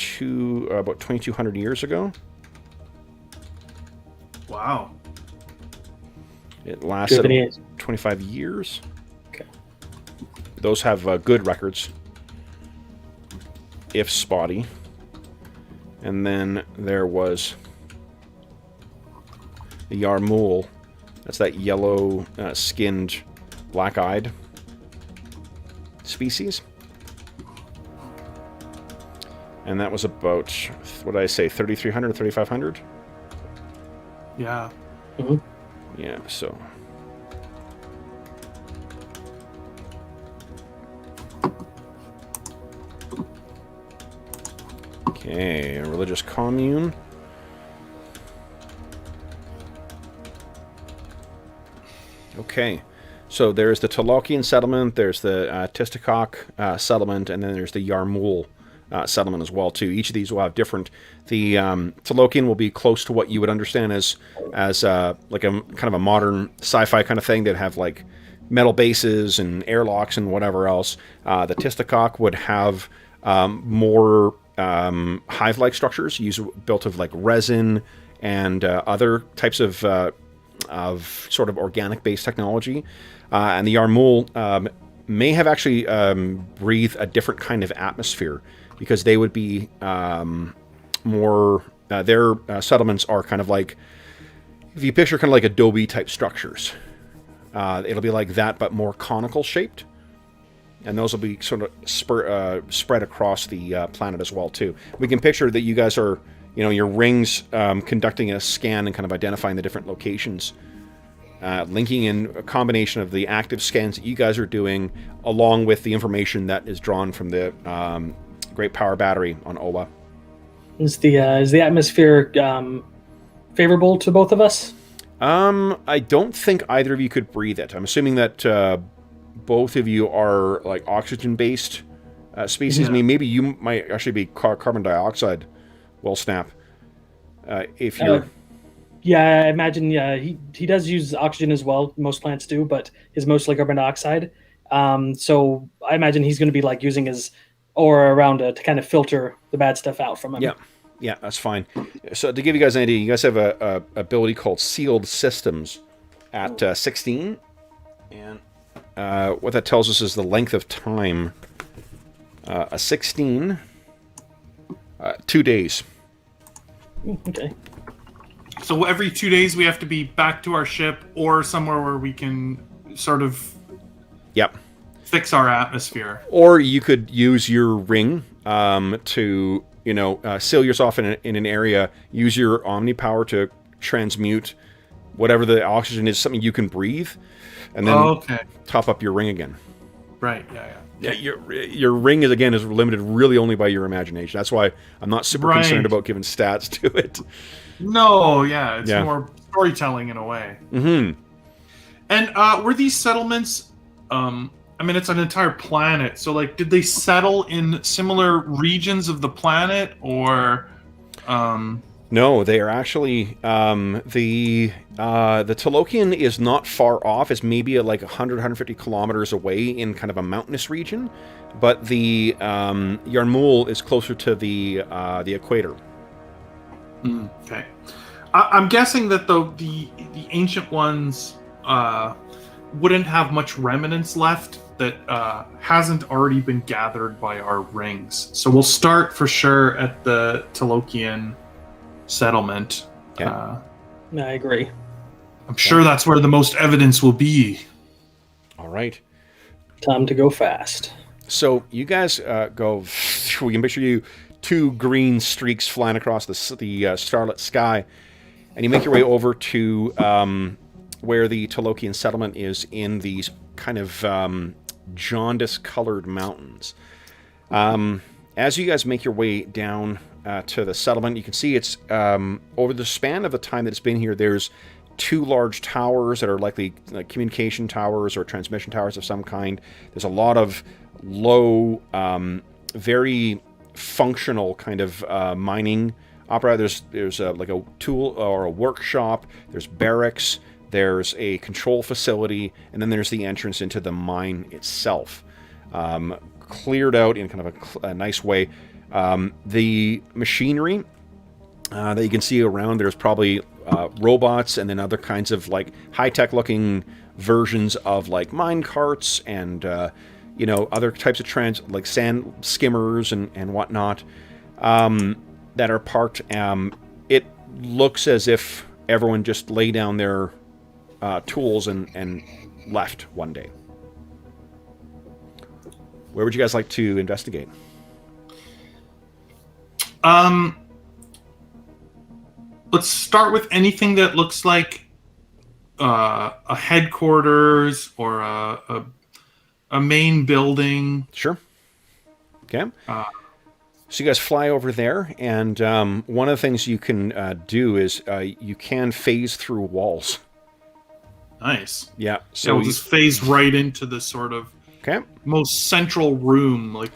2,200 years ago. Wow. It lasted Any- 25 years. Okay. Those have good records, if spotty. And then there was the Yarmul. That's that yellow-skinned, black-eyed species. And that was about, what did I say, 3,300, 3,500? Yeah. Mhm. Yeah, so... Okay, a religious commune. Okay, so there's the Talokian settlement, there's the Tistacock settlement, and then there's the Yarmul settlement as well, too. Each of these will have different... The Talokian will be close to what you would understand as like a kind of a modern sci-fi kind of thing. They'd have like metal bases and airlocks and whatever else. The Tistacock would have more hive-like structures built of like resin and other types of sort of organic-based technology. And the Yarmul may have actually breathed a different kind of atmosphere, because they would be more... their settlements are kind of like... If you picture kind of like adobe-type structures, it'll be like that, but more conical-shaped. And those will be sort of spread across the planet as well, too. We can picture that you guys are, your rings conducting a scan and kind of identifying the different locations, linking in a combination of the active scans that you guys are doing, along with the information that is drawn from the Great Power Battery on Ola. Is the atmosphere favorable to both of us? I don't think either of you could breathe it. I'm assuming that both of you are like oxygen-based species. Yeah. I mean, maybe you might actually be carbon dioxide. Will Snap. If you're... Yeah, I imagine. Yeah, he does use oxygen as well. Most plants do, but is mostly carbon dioxide. So I imagine he's going to be like using his aura around to kind of filter the bad stuff out from him. Yeah, that's fine. So to give you guys an idea, you guys have a ability called Sealed Systems at 16, and what that tells us is the length of time. A 16, 2 days. Okay. So every 2 days we have to be back to our ship or somewhere where we can sort of Yep. fix our atmosphere. Or you could use your ring to, seal yourself in an area, use your omni power to transmute whatever the oxygen is, something you can breathe, and then top up your ring again. Right, yeah. Your ring is limited really only by your imagination. That's why I'm not super concerned about giving stats to it. No, yeah, it's more storytelling in a way. Mm-hmm. And were these settlements? I mean, it's an entire planet. So, like, did they settle in similar regions of the planet, or? No, they are actually the Talokian is not far off. It's maybe like 150 kilometers away in kind of a mountainous region, but the Yarmul is closer to the equator. Okay, I'm guessing that the ancient ones wouldn't have much remnants left that hasn't already been gathered by our rings. So we'll start for sure at the Talokian settlement. Okay. I agree. I'm sure that's where the most evidence will be. All right. Time to go fast. So you guys go. We can picture you, two green streaks flying across the starlit sky, and you make your way over to where the Talokian settlement is in these kind of jaundice-colored mountains. As you guys make your way down to the settlement, you can see it's over the span of the time that it's been here, there's two large towers that are likely like communication towers or transmission towers of some kind. There's a lot of low, very functional kind of mining apparatus. There's like a tool or a workshop. There's barracks. There's a control facility, and then there's the entrance into the mine itself, cleared out in kind of a nice way. The machinery that you can see around, there's probably robots and then other kinds of like high-tech looking versions of like mine carts and other types of like sand skimmers and whatnot that are parked. It looks as if everyone just lay down their tools and left one day. Where would you guys like to investigate? Let's start with anything that looks like a headquarters or a main building. Sure. Okay. So you guys fly over there, and one of the things you can do is you can phase through walls. Nice. Yeah. So we'll just phase right into the sort of most central room, like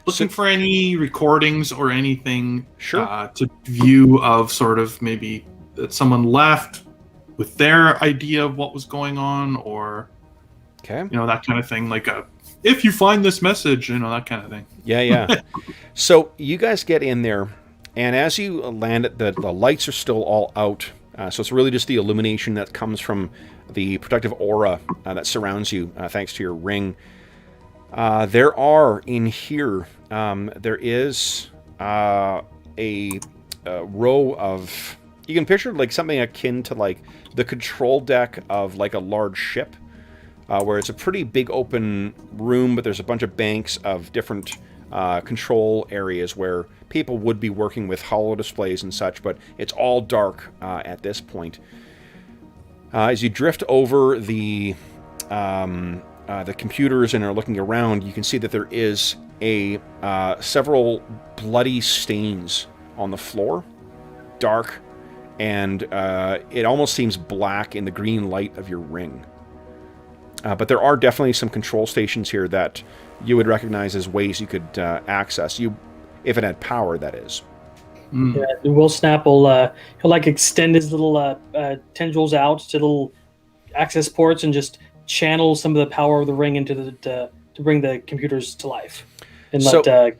looking for any recordings or anything to view of sort of maybe that someone left with their idea of what was going on, or that kind of thing, like if you find this message, that kind of thing. Yeah. So you guys get in there, and as you land, the lights are still all out. So it's really just the illumination that comes from the protective aura that surrounds you, thanks to your ring. There are in here, there is a row of, you can picture like something akin to like the control deck of like a large ship, where it's a pretty big open room, but there's a bunch of banks of different control areas where people would be working with holo displays and such, but it's all dark at this point. As you drift over the computers and are looking around, you can see that there is several bloody stains on the floor, dark, and it almost seems black in the green light of your ring. But there are definitely some control stations here that you would recognize as ways you could access, if it had power, that is. Yeah, Will Snap will he'll like extend his little tendrils out to little access ports and just channel some of the power of the ring into to bring the computers to life. And the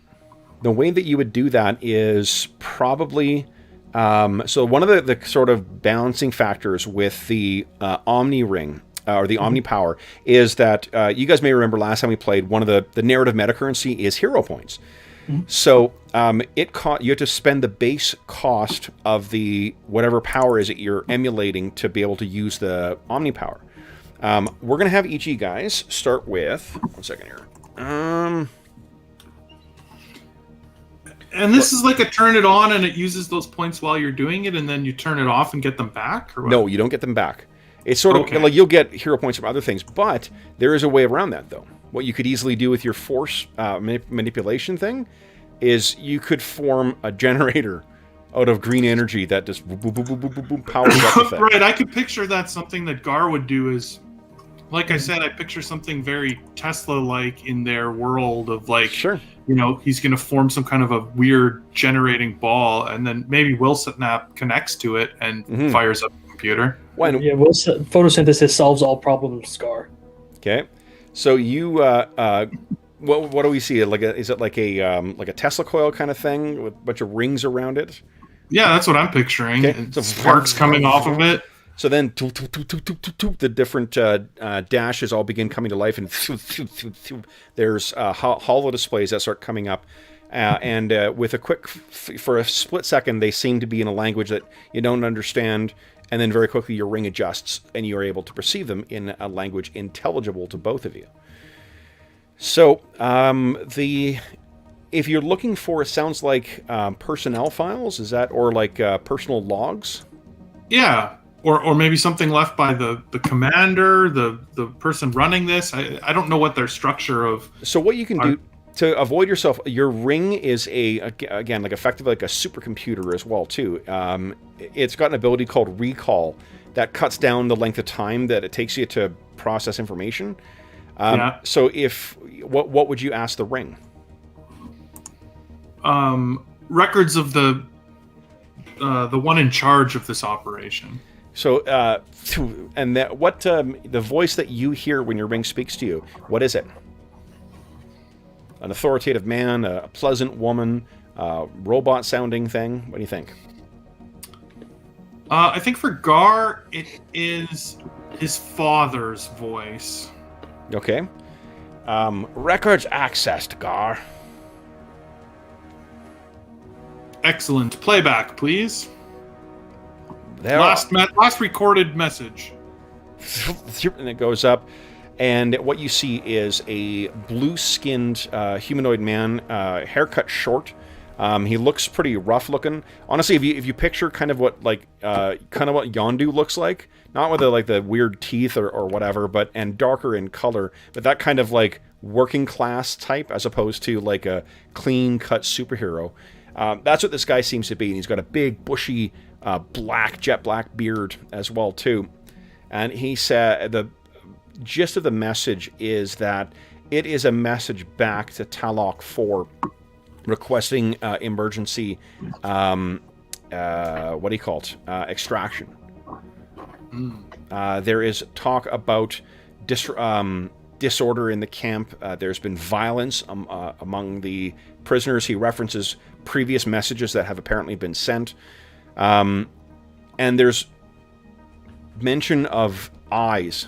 way that you would do that is probably so one of the sort of balancing factors with the Omni ring or the Omni power is that you guys may remember last time we played, one of the narrative metacurrency is hero points. So you have to spend the base cost of the whatever power is that you're emulating to be able to use the Omni power. We're going to have each of you guys start with... One second here. And this is like a turn it on and it uses those points while you're doing it, and then you turn it off and get them back? Or what? No, you don't get them back. It's sort of like you'll get hero points from other things, but there is a way around that, though. What you could easily do with your force manipulation thing is you could form a generator out of green energy that just boom, boom, boom, boom, boom, boom, boom, powers up the thing. Right, I could picture that's something that Gar would do. Is like I said, I picture something very Tesla-like in their world of like, Sure. He's going to form some kind of a weird generating ball, and then maybe Wilsonap connects to it and fires up the computer. When, Yeah, photosynthesis solves all problems, Scar. okay, so you what do we see? Is it like a Tesla coil kind of thing with a bunch of rings around it? Yeah, that's what I'm picturing. Okay. And sparks coming off of it. So then, the different dashes all begin coming to life, and there's hollow displays that start coming up. And with a quick, for a split second, they seem to be in a language that you don't understand, and then very quickly your ring adjusts, and you are able to perceive them in a language intelligible to both of you. So, if you're looking for, it sounds like personnel files, is that, or like personal logs? Yeah. Or maybe something left by the commander, the person running this. I don't know what their structure of. So what you can do to avoid yourself, your ring is again like effectively like a supercomputer as well too. It's got an ability called recall that cuts down the length of time that it takes you to process information. So what would you ask the ring? Records of the one in charge of this operation. So, and that what the voice that you hear when your ring speaks to you, what is it? An authoritative man, a pleasant woman, robot-sounding thing? What do you think? I think for Gar, it is his father's voice. Okay. Records accessed, Gar. Excellent. Playback, please. There last recorded message. And it goes up, and what you see is a blue-skinned humanoid man, haircut short. He looks pretty rough looking. Honestly, if you picture kind of what Yondu looks like, not with the weird teeth or whatever, and darker in color, but that kind of like working class type as opposed to like a clean cut superhero. That's what this guy seems to be, and he's got a big bushy jet black beard as well too. And he said the gist of the message is that it is a message back to Talok 4 requesting emergency extraction. There is talk about disorder in the camp. There's been violence among the prisoners. He references previous messages that have apparently been sent. And there's mention of eyes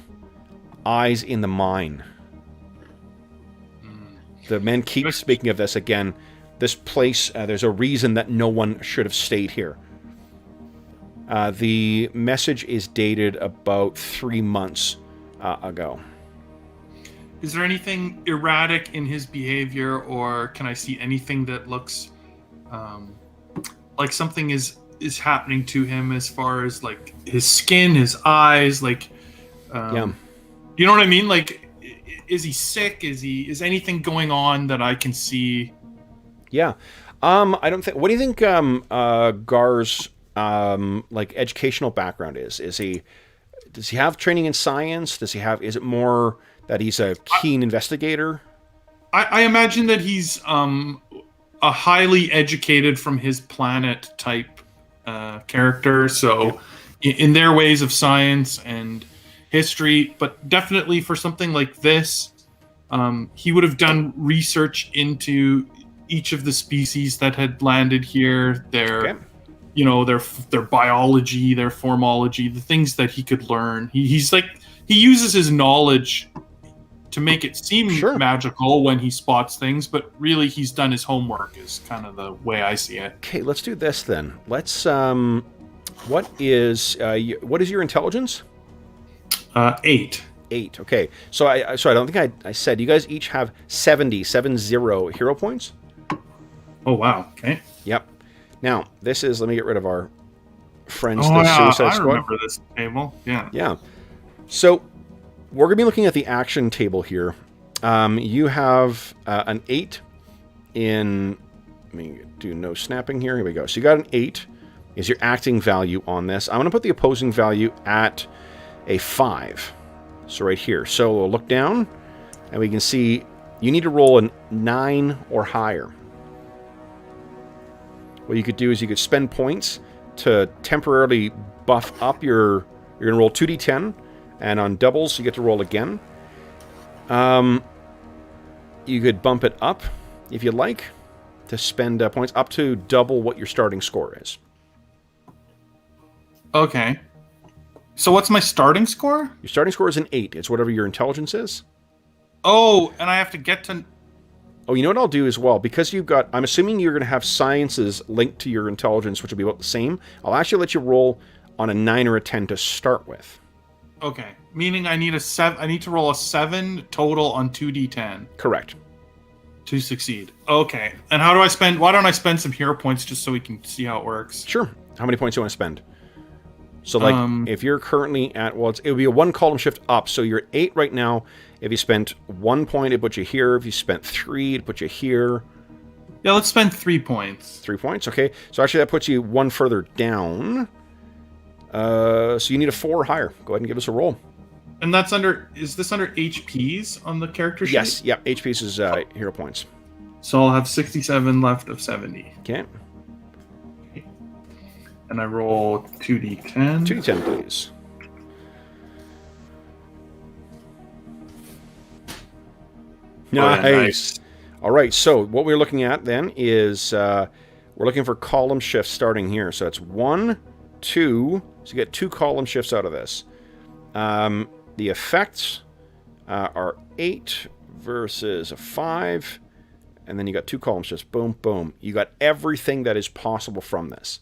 in the mine. The men keep speaking of this again. This place, there's a reason that no one should have stayed here. The message is dated about 3 months ago. Is there anything erratic in his behavior, or can I see anything that looks like something is happening to him as far as like his skin, his eyes, like you know what I mean? Like, is he sick? Is anything going on that I can see? Yeah. I don't think. What do you think Gar's like educational background is? Does he have training in science? Is it more that he's a keen investigator? I imagine that he's a highly educated from his planet type character. So in their ways of science and history, but definitely for something like this, he would have done research into each of the species that had landed here, their biology, their formology, the things that he could learn. He uses his knowledge to make it seem magical when he spots things, but really he's done his homework is kind of the way I see it. Okay, let's do this then. Let's what is your intelligence? 8. 8. Okay. So I don't think I said you guys each have 70 hero points. Oh wow. Okay. Yep. Now, this is, let me get rid of our friends, the Suicide Squad. I remember this table. Yeah. Yeah. So, we're going to be looking at the action table here. You have an 8 in, let me do no snapping here. Here we go. So, you got an 8. is your acting value on this. I'm going to put the opposing value at a 5. So right here. So we'll look down, and we can see you need to roll a 9 or higher. What you could do is you could spend points to temporarily buff up your... You're going to roll 2d10, and on doubles you get to roll again. You could bump it up, if you like, to spend points up to double what your starting score is. Okay. So what's my starting score? Your starting score is an 8. It's whatever your intelligence is. Oh, and I have to get to... Oh, you know what I'll do as well? Because you've got... I'm assuming you're going to have sciences linked to your intelligence, which will be about the same. I'll actually let you roll on a 9 or a 10 to start with. Okay. Meaning I need I need to roll a 7 total on 2d10. Correct. To succeed. Okay. And how do I spend... Why don't I spend some hero points just so we can see how it works? Sure. How many points do you want to spend? So, like, if you're currently at... Well, it would be a 1 column shift up. So you're at 8 right now. If you spent 1 point, it puts you here. If you spent 3, it puts you here. Yeah, let's spend 3 points. 3 points, okay. So actually that puts you 1 further down. So you need a 4 or higher. Go ahead and give us a roll. And that's under... Is this under HPs on the character sheet? Yes, yeah. HPs is hero points. So I'll have 67 left of 70. Okay. And I roll 2d10. 2d10, please. Nice. All right, so what we're looking at then is we're looking for column shifts starting here. So it's 1, 2. So you get 2 column shifts out of this. The effects are 8 versus a 5. And then you got 2 column shifts. Boom, boom. You got everything that is possible from this.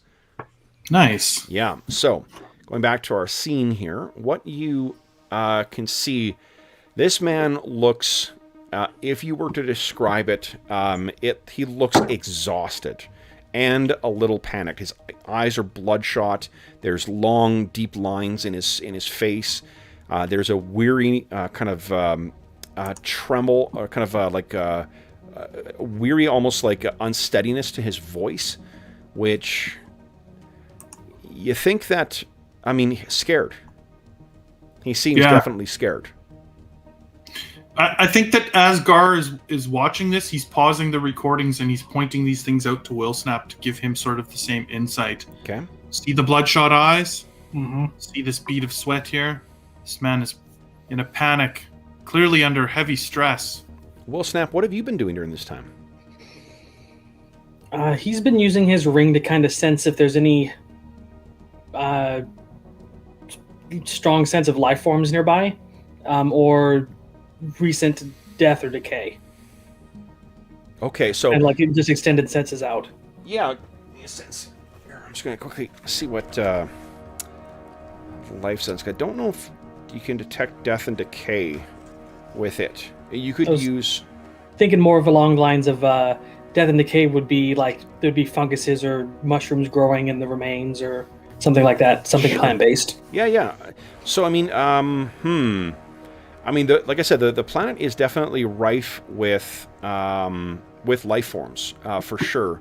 Nice. Yeah. So going back to our scene here, what you can see, this man looks... if you were to describe it, he looks exhausted and a little panicked. His eyes are bloodshot. There's long, deep lines in his face. There's a weary kind of tremble, or kind of like weary, almost like unsteadiness to his voice, which you think that, I mean, scared. He seems definitely scared. I think that as Gar is watching this, he's pausing the recordings and he's pointing these things out to Will Snap to give him sort of the same insight. Okay. See the bloodshot eyes? Mm-hmm. See this bead of sweat here? This man is in a panic, clearly under heavy stress. Will Snap, what have you been doing during this time? He's been using his ring to kind of sense if there's any strong sense of life forms nearby, or recent death or decay. Okay, so... And, like, it just extended senses out. Yeah, in a sense. Here, I'm just going to quickly see what life sense... I don't know if you can detect death and decay with it. You could use... Thinking more of along the lines of death and decay would be, like, there'd be funguses or mushrooms growing in the remains or something like that. Something plant-based. Yeah. So, I mean, I mean, like I said, the planet is definitely rife with life forms, for sure.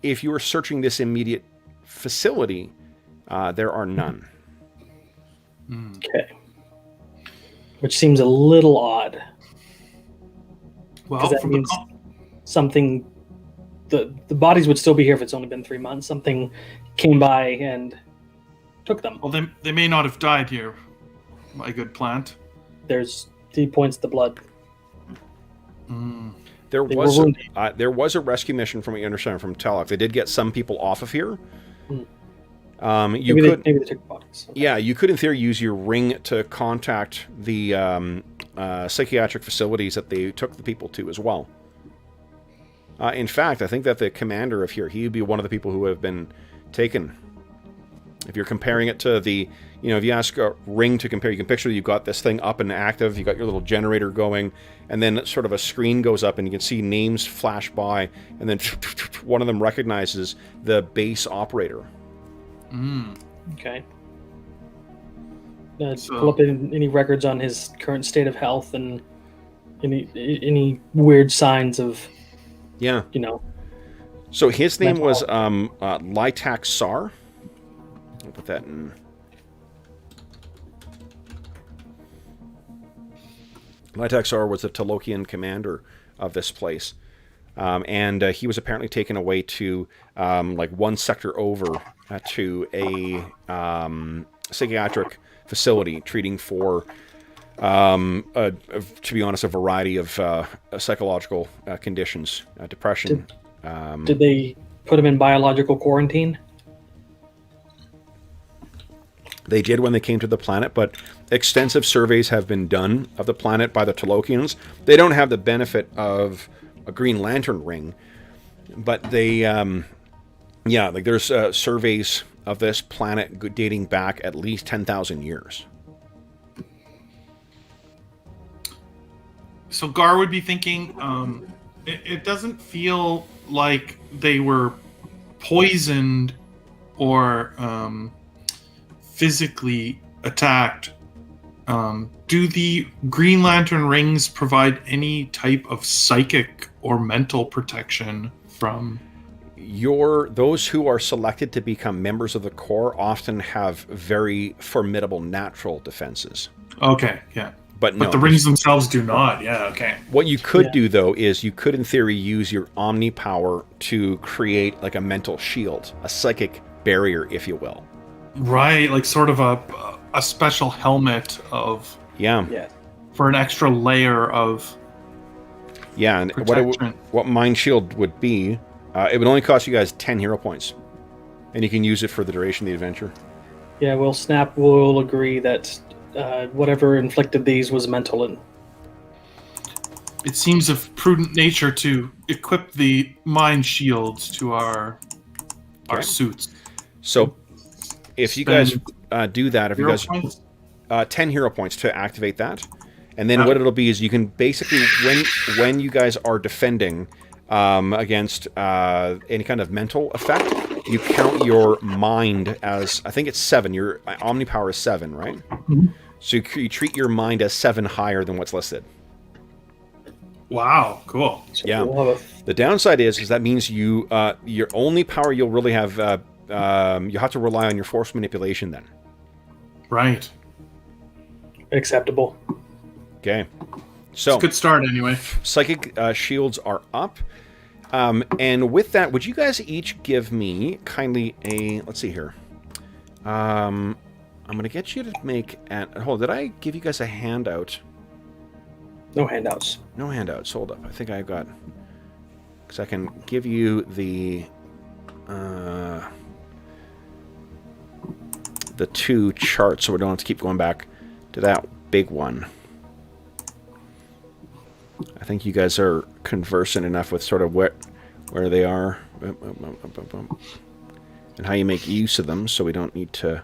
If you were searching this immediate facility, there are none. Okay. Which seems a little odd. Well, Because that means something... The bodies would still be here if it's only been 3 months. Something came by and took them. well, they may not have died here, my good plant. He points the blood. There was a rescue mission, from what you understand, from Talok. They did get some people off of here. Maybe they took the bodies. Okay. Yeah, you could, in theory, use your ring to contact the psychiatric facilities that they took the people to as well. In fact, I think that the commander of here, he would be one of the people who have been taken. If you're comparing it to the, if you ask a ring to compare, you can picture you've got this thing up and active, you've got your little generator going, and then sort of a screen goes up and you can see names flash by, and then one of them recognizes the base operator. Okay. Pull up any records on his current state of health and any weird signs of... Yeah. So his name was Mental. Lytak Sar. I'll put that in. Lytak Sar was the Talokian commander of this place. And he was apparently taken away to like one sector over to a psychiatric facility treating for, to be honest, a variety of psychological conditions, depression. Did they put him in biological quarantine? They did when they came to the planet, but extensive surveys have been done of the planet by the Talokians. They don't have the benefit of a Green Lantern ring, but they, like there's surveys of this planet dating back at least 10,000 years. So Gar would be thinking, it doesn't feel like they were poisoned or physically attacked. Do the Green Lantern rings provide any type of psychic or mental protection from... Those who are selected to become members of the Corps often have very formidable natural defenses. Okay, yeah. But no, the rings themselves do not. Yeah, okay. What you could do, though, is you could, in theory, use your Omni power to create like a mental shield, a psychic barrier, if you will. Right, like sort of a special helmet of... Yeah. For an extra layer of... Yeah, and what Mind Shield would be, it would only cost you guys 10 hero points. And you can use it for the duration of the adventure. Yeah, we'll agree that whatever inflicted these was mental. And it seems of prudent nature to equip the mind shields to our suits. So, if you guys do that, if you guys points? 10 hero points to activate that, and then what it'll be is you can basically when you guys are defending against any kind of mental effect, you count your mind as, I think it's 7. Your Omni power is 7, right? Mm-hmm. So you treat your mind as 7 higher than what's listed. Wow, cool. so Yeah. we'll have The downside is that means you your only power you'll really have you have to rely on your force manipulation then. Right. acceptable. Okay. So It's a good start anyway. psychic shields are up. And with that, would you guys each give me kindly a... Let's see here. I'm going to get you to make... Hold, did I give you guys a handout? No handouts. No handouts. Hold up. I think I've got... Because I can give you the 2 charts, so we don't have to keep going back to that big one. I think you guys are conversant enough with sort of where they are and how you make use of them, so we don't need to...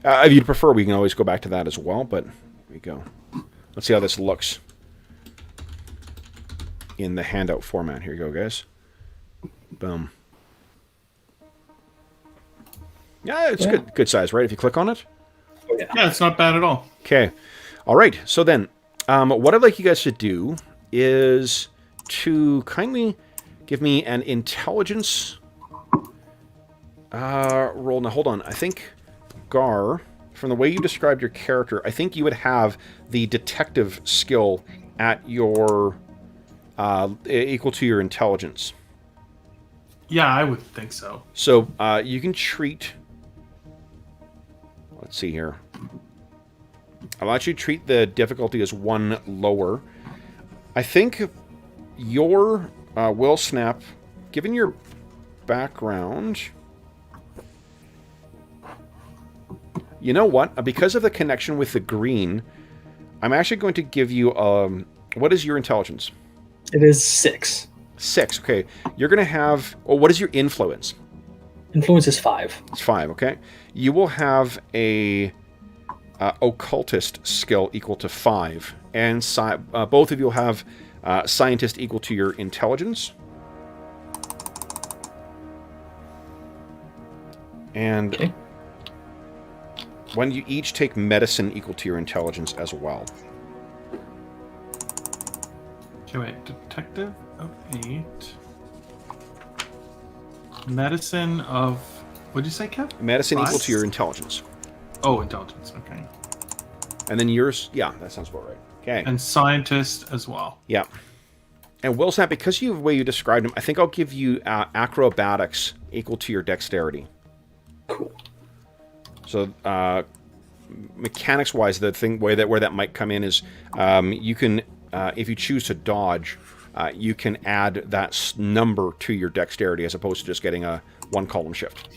if you'd prefer, we can always go back to that as well, but here we go. Let's see how this looks in the handout format. Here you go, guys. Boom. Yeah, it's good size, right? If you click on it. Oh, yeah. Yeah, it's not bad at all. Okay. All right. So then, what I'd like you guys to do is to kindly give me an intelligence roll. Now, hold on. I think, Gar, from the way you described your character, I think you would have the detective skill at your equal to your intelligence. Yeah, I would think so. So you can treat... Let's see here. I'll actually treat the difficulty as 1 lower. I think your will snap, given your background... You know what? Because of the connection with the green, I'm actually going to give you... what is your intelligence? It is 6. 6, okay. You're going to have... Well, what is your influence? Influence is 5. It's 5, okay. You will have a occultist skill equal to 5, and both of you will have scientist equal to your intelligence. And Okay. when you each take medicine equal to your intelligence as well. Okay, wait. Detective of 8. Medicine of... What did you say, Kev? Medicine 5? equal to your intelligence. Oh, intelligence. Okay. And then yours, yeah, that sounds about right. Okay. And scientist as well. Yeah. And Will Snap, because of the way you described him, I think I'll give you acrobatics equal to your dexterity. Cool. So, mechanics-wise, the thing where that might come in is you can, if you choose to dodge, you can add that number to your dexterity as opposed to just getting a one-column shift.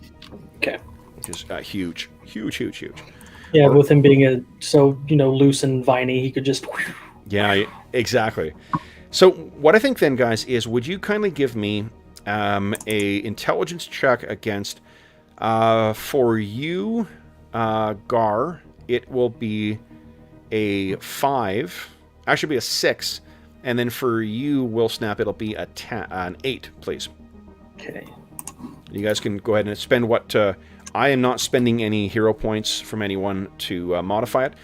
Okay. Which is huge. Huge, huge, huge. Yeah, with him being so loose and viney, he could just... Yeah, exactly. So what I think then, guys, is would you kindly give me a intelligence check against, for you, Gar, it will be a 5, actually be a 6, and then for you, Will Snap, it'll be an 8, please. Okay. You guys can go ahead and spend what... I am not spending any hero points from anyone to modify it.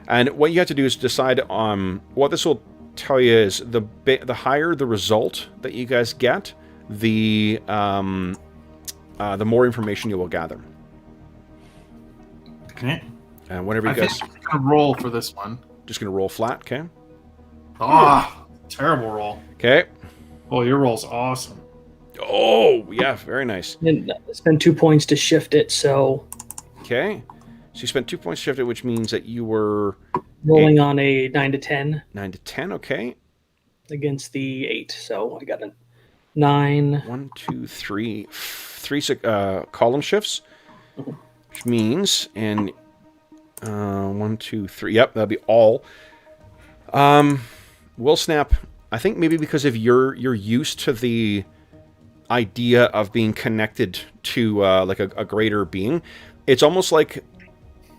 And what you have to do is decide on... what this will tell you is the higher the result that you guys get, the more information you will gather. Okay. And whenever you I guys... think I'm going to roll for this one. Just going to roll flat, okay? Terrible roll. Okay. Oh, your roll's awesome. Oh, yeah, very nice. And spend 2 points to shift it, so... Okay. So you spent 2 points shifted, which means that you were... rolling on a 9 to 10. 9 to 10, okay. Against the 8, so I got a 9. 1, 2, 3. 3 column shifts, which means, and 1, 2, 3. Yep, that'll be all. Will Snap, I think maybe because of you're used to the idea of being connected to like a greater being, it's almost like,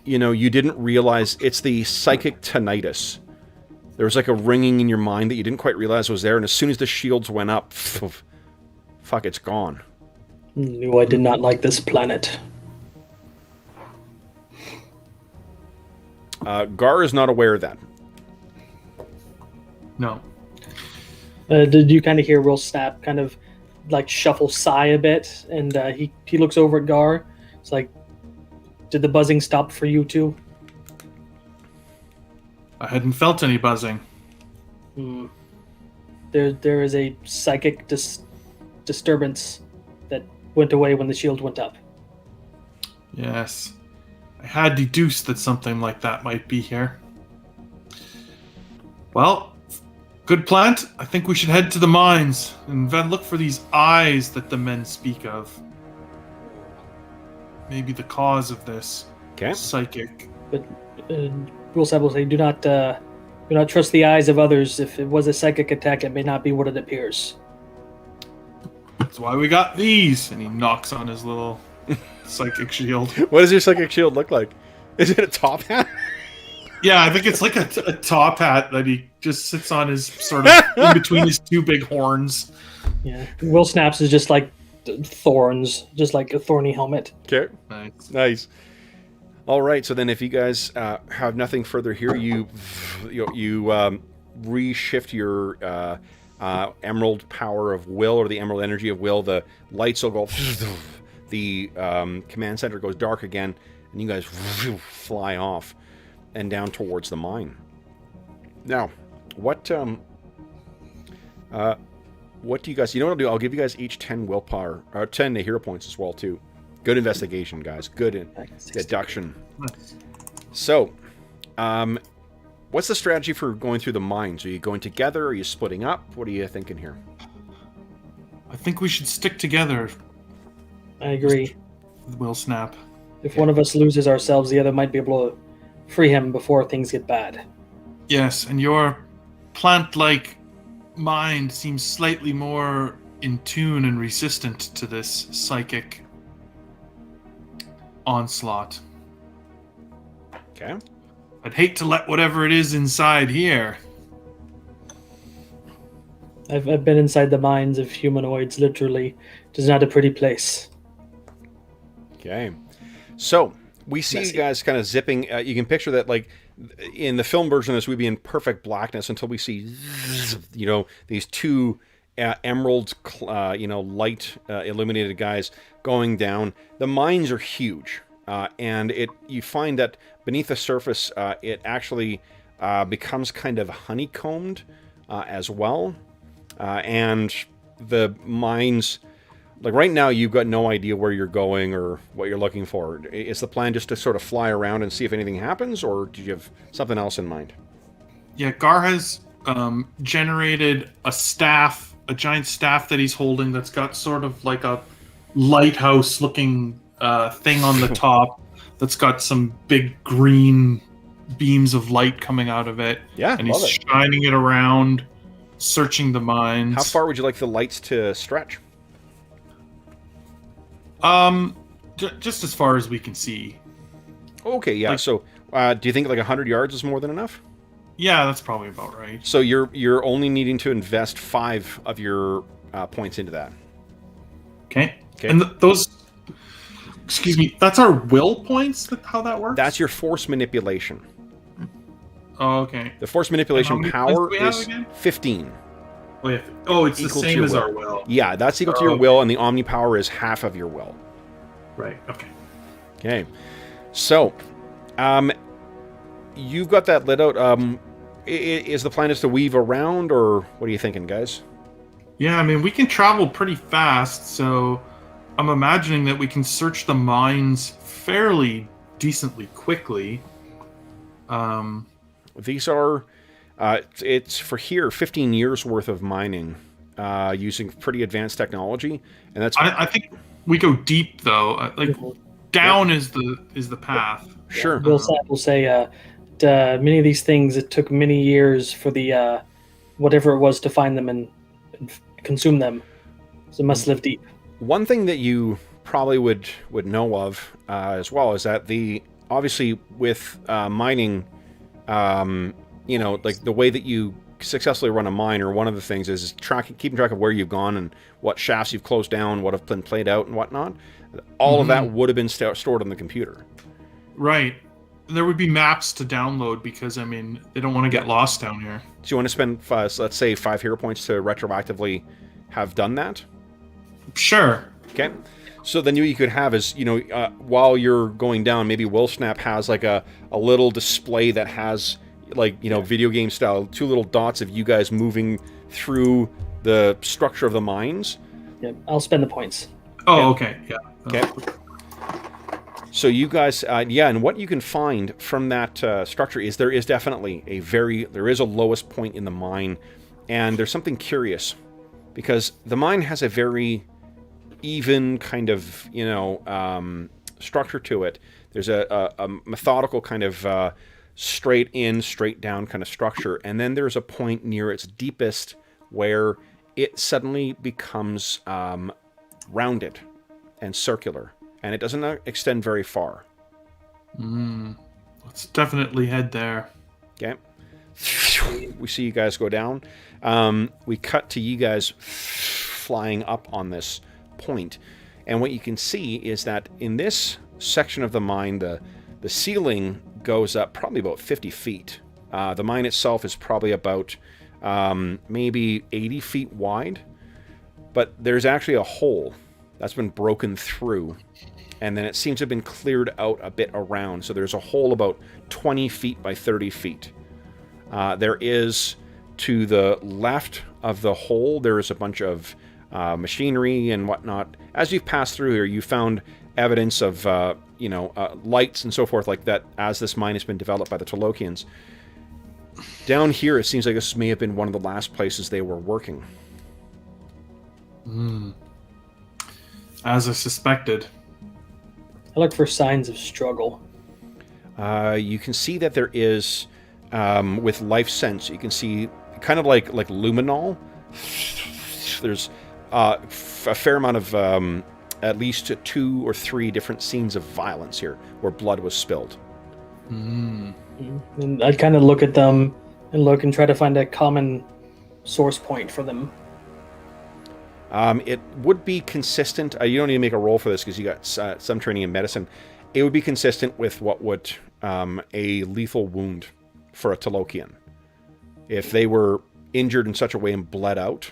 you didn't realize it's the psychic tinnitus. There was like a ringing in your mind that you didn't quite realize was there, and as soon as the shields went up, fuck, it's gone. Knew I did not like this planet. Gar is not aware of that. No. Did you kind of hear Will Snap kind of like shuffle sigh a bit, and he looks over at Gar. It's like, did the buzzing stop for you too? I hadn't felt any buzzing. There is a psychic disturbance that went away when the shield went up. Yes. I had deduced that something like that might be here. Well, good plant. I think we should head to the mines and then look for these eyes that the men speak of. Maybe the cause of this. Okay. Psychic. But Will Snap will say, do not trust the eyes of others. If it was a psychic attack, it may not be what it appears. That's why we got these. And he knocks on his little psychic shield. What does your psychic shield look like? Is it a top hat? Yeah, I think it's like a top hat that he just sits on his sort of in between his two big horns. Yeah. Will Snap's is just like thorns, just like a thorny helmet. Okay. Nice. All right. So then, if you guys have nothing further here, you reshift your emerald power of will, or the emerald energy of will. The lights will go. The command center goes dark again, and you guys fly off and down towards the mine. Now, what do you guys... You know what I'll do? I'll give you guys each 10 willpower, or 10 hero points as well, too. Good investigation, guys. Good deduction. Nice. So, what's the strategy for going through the mines? Are you going together? Are you splitting up? What are you thinking here? I think we should stick together. I agree. Will Snap. If one of us loses ourselves, the other might be able to free him before things get bad. Yes, and your plant-like mind seems slightly more in tune and resistant to this psychic onslaught. Okay. I'd hate to let whatever it is inside here. I've been inside the minds of humanoids, literally. It is not a pretty place. Okay. So, we see you guys kind of zipping. You can picture that, like, in the film version of this, we'd be in perfect blackness until we see, these two emerald, light illuminated guys going down. The mines are huge, and you find that beneath the surface, it actually becomes kind of honeycombed as well, and the mines. Like right now, you've got no idea where you're going or what you're looking for. Is the plan just to sort of fly around and see if anything happens, or do you have something else in mind? Yeah, Gar has generated a staff, a giant staff that he's holding that's got sort of like a lighthouse-looking thing on the top that's got some big green beams of light coming out of it. Yeah, and he's shining it around, searching the mines. How far would you like the lights to stretch? Just as far as we can see. Okay, yeah. Like, so, do you think like 100 yards is more than enough? Yeah, that's probably about right. So you're only needing to invest 5 of your points into that. Okay. And those, excuse me, that's our will points. How that works? That's your force manipulation. Oh, okay. The force manipulation power is 15. Oh, it's the same as our will. Yeah, that's equal to your will, and the Omni power is half of your will. Right. Okay. Okay. So, you've got that lit out. Is the plan to weave around, or what are you thinking, guys? Yeah, I mean, we can travel pretty fast, so I'm imagining that we can search the mines fairly decently quickly. These are... it's for here 15 years worth of mining using pretty advanced technology, and that's. I think we go deep though. Like down is the path. Sure. We'll say many of these things it took many years for the whatever it was to find them and consume them, so it must live deep. One thing that you probably would know of as well is that obviously with mining. Like the way that you successfully run a mine, or one of the things is keeping track of where you've gone and what shafts you've closed down, what have been played out and whatnot. All of that would have been stored on the computer. Right. There would be maps to download because, I mean, they don't want to get lost down here. So you want to spend, let's say, 5 hero points to retroactively have done that? Sure. Okay. So then you could have is, while you're going down, maybe Will Snap has like a little display that has... video game style, 2 little dots of you guys moving through the structure of the mines. Yeah, I'll spend the points. Oh, okay. Yeah. Okay. So you guys, and what you can find from that structure is there is definitely there is a lowest point in the mine, and there's something curious, because the mine has a very even kind of, structure to it. There's a methodical kind of... straight in, straight down kind of structure. And then there's a point near its deepest where it suddenly becomes rounded and circular. And it doesn't extend very far. Let's definitely head there. Okay. We see you guys go down. We cut to you guys flying up on this point. And what you can see is that in this section of the mine, the ceiling goes up probably about 50 feet. The mine itself is probably about maybe 80 feet wide, but there's actually a hole that's been broken through, and then it seems to have been cleared out a bit around. So there's a hole about 20 feet by 30 feet. There is, to the left of the hole, there is a bunch of machinery and whatnot. As you've passed through here, you found evidence of lights and so forth like that as this mine has been developed by the Tolokians. Down here, it seems like this may have been one of the last places they were working. As I suspected. I look for signs of struggle. You can see that there is, with life sense, you can see kind of like luminol. There's a fair amount of... at least 2 or 3 different scenes of violence here where blood was spilled. And I'd kind of look at them and try to find a common source point for them. It would be consistent. You don't need to make a roll for this because you got some training in medicine. It would be consistent with what would a lethal wound for a Tolokian. If they were injured in such a way and bled out,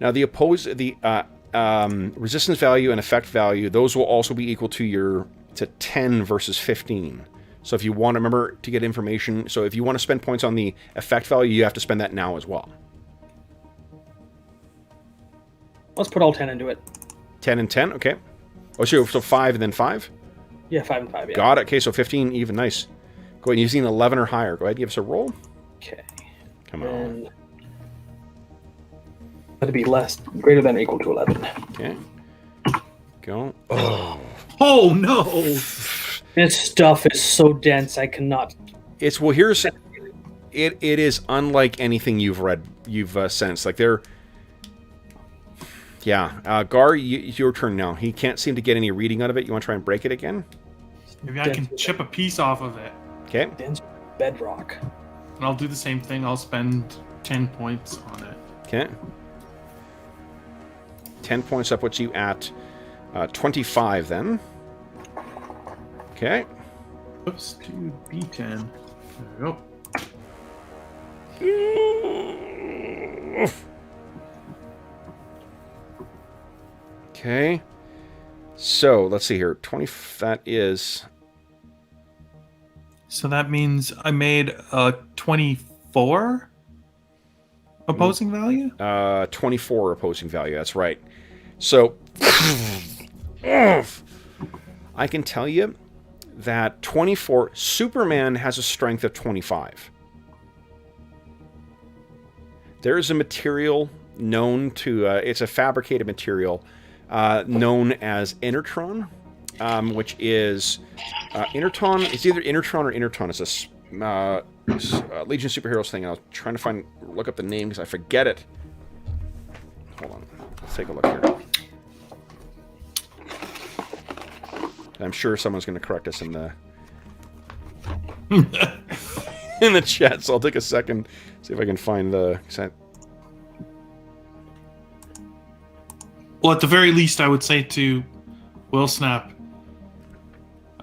Now the resistance value and effect value, those will also be equal to 10 versus 15. So if you want to remember to get information, so if you want to spend points on the effect value, you have to spend that now as well. Let's put all 10 into it. 10 and 10, okay. Oh, so 5 and then 5? Yeah, 5 and 5, yeah. Got it. Okay, so 15 even, nice. Go ahead, using 11 or higher. Go ahead, give us a roll. Okay. Come on. That'd be greater than or equal to 11. Okay. Go. Oh no! This stuff is so dense, I cannot. Here's it is unlike anything you've sensed. Like they're. Yeah, Gar, your turn now. He can't seem to get any reading out of it. You want to try and break it again? Maybe I can chip a piece off of it. Okay. Dense bedrock. And I'll do the same thing. I'll spend 10 points on it. Okay. 10 points up puts you at 25 then. Okay. Oops, 2d10. There we go. Okay. So, let's see here. 20, that is... So that means I made a 24 opposing value? 24 opposing value, that's right. So, I can tell you that 24... Superman has a strength of 25. There is a material known to... it's a fabricated material known as Inertron, which is... Inertron... It's either Inertron or Inerton. It's a Legion Superheroes thing. I was trying to look up the name because I forget it. Hold on. Let's take a look here. I'm sure someone's going to correct us in the in the chat, so I'll take a second, see if I can find the... Well, at the very least, I would say to Will Snap,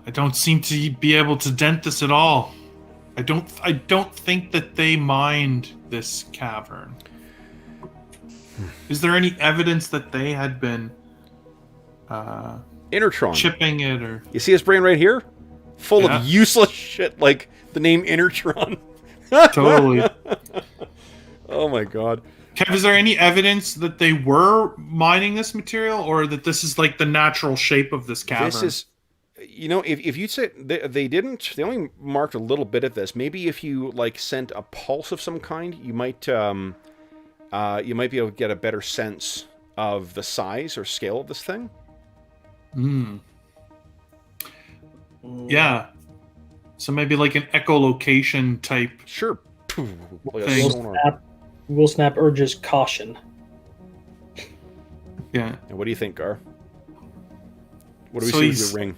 I don't seem to be able to dent this at all. I don't think that they mined this cavern. Is there any evidence that they had been Inertron. chipping it, or... You see his brain right here? Full of useless shit like the name Inertron. Totally. Oh my god. Kev, is there any evidence that they were mining this material, or that this is like the natural shape of this cavern? This is, you know, if you'd say they didn't, they only marked a little bit of this. Maybe if you like sent a pulse of some kind, you might be able to get a better sense of the size or scale of this thing. Hmm. Yeah. So maybe like an echolocation type. Sure. Like a Thing. sonar. Will Snap urges caution. Yeah. And what do you think, Gar? What do we So see with he's- your ring?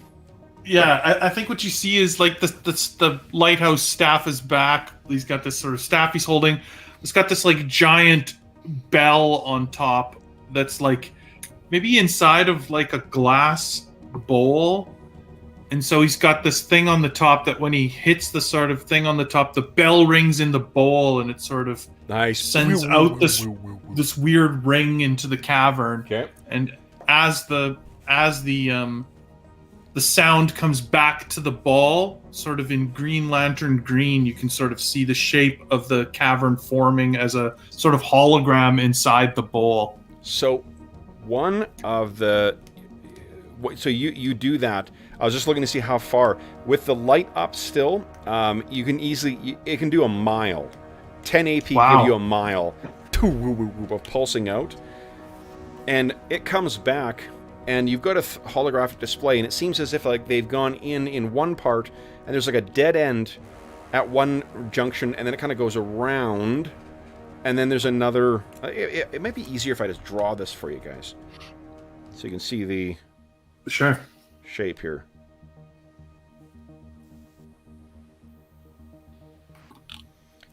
Yeah, I think what you see is like the lighthouse staff is back. He's got this sort of staff he's holding. It's got this like giant bell on top that's like maybe inside of like a glass bowl. And so he's got this thing on the top that when he hits the sort of thing on the top, the bell rings in the bowl and it sort of Nice. sends out this weird ring into the cavern. Okay. And as the sound comes back to the ball, sort of in Green Lantern green, you can sort of see the shape of the cavern forming as a sort of hologram inside the bowl. So, one of the... So you do that. I was just looking to see how far. With the light up still, you can easily... It can do a mile. 10 AP Wow. give you a mile of pulsing out. And it comes back, and you've got a holographic display, and it seems as if like they've gone in one part, and there's like a dead end at one junction, and then it kind of goes around, and then there's another... It might be easier if I just draw this for you guys. So you can see the... Sure. shape here.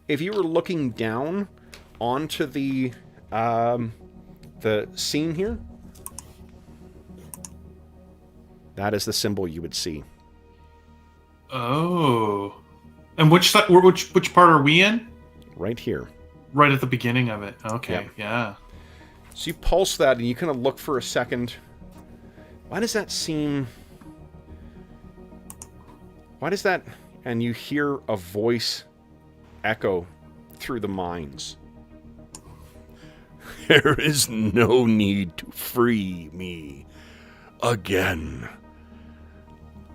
If you were looking down onto the scene here, that is the symbol you would see. Oh. And which part are we in? Right here. Right at the beginning of it. Okay, Yep. yeah. So you pulse that, and you kind of look for a second. Why does that seem... Why does that... And you hear a voice echo through the mines. There is no need to free me again.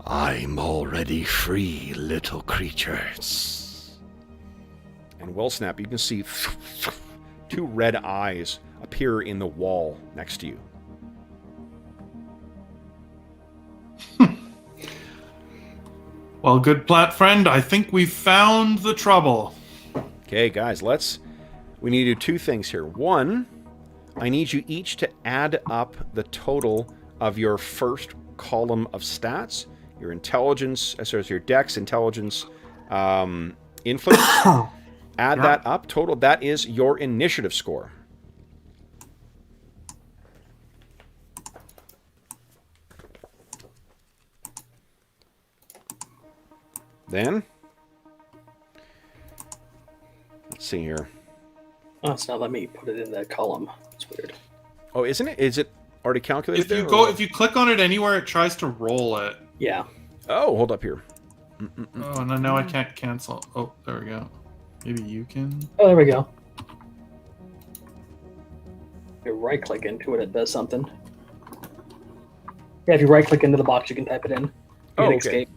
I'm already free, little creatures. And well, Snap, you can see 2 red eyes appear in the wall next to you. Well, good plat friend, I think we've found the trouble. Okay, guys, we need to do 2 things here. 1, I need you each to add up the total of your first column of stats. Your intelligence, your dex, intelligence, influence. Add that up. Total, that is your initiative score. Then, let's see here. Oh, it's not letting me put it in that column. It's weird. Oh, isn't it? Is it already calculated? If you click on it anywhere, it tries to roll it. Yeah. Oh, hold up here. Oh, and now I can't cancel. Oh, there we go. Maybe you can. Oh, there we go. If you right-click into it, it does something. Yeah, if you right-click into the box, you can type it in. Oh, okay. Escape.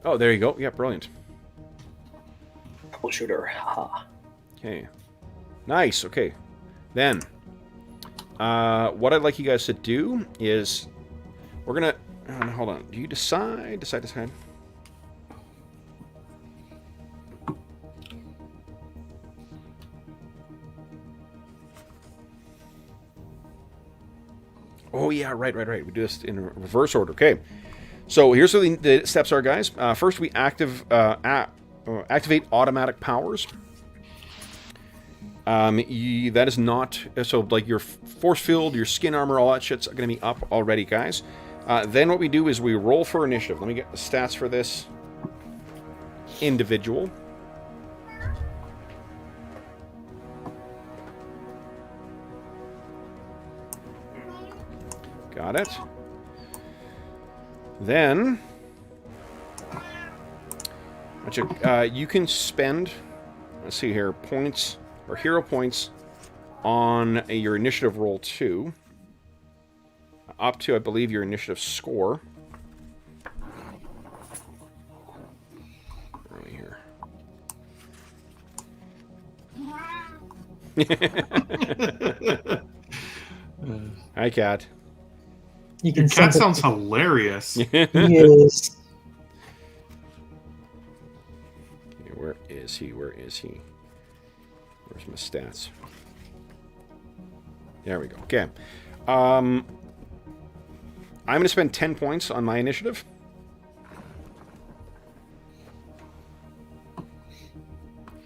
Oh, there you go. Yeah, brilliant. Troubleshooter. Haha. Okay. Nice. Okay. Then, what I'd like you guys to do is, we're gonna hold on. Do you decide? Decide. Oh yeah, right. We do this in reverse order. Okay. So here's what the steps are, guys. First, we activate automatic powers. That is not... So, like, your force field, your skin armor, all that shit's going to be up already, guys. Then what we do is we roll for initiative. Let me get the stats for this individual. Got it. Then, you can spend, let's see here, points or hero points on your initiative roll 2, up to, I believe, your initiative score. Right here. Hi, cat. You can Your cat sounds hilarious. Yes. Where is he? Where's my stats? There we go. Okay. I'm going to spend 10 points on my initiative.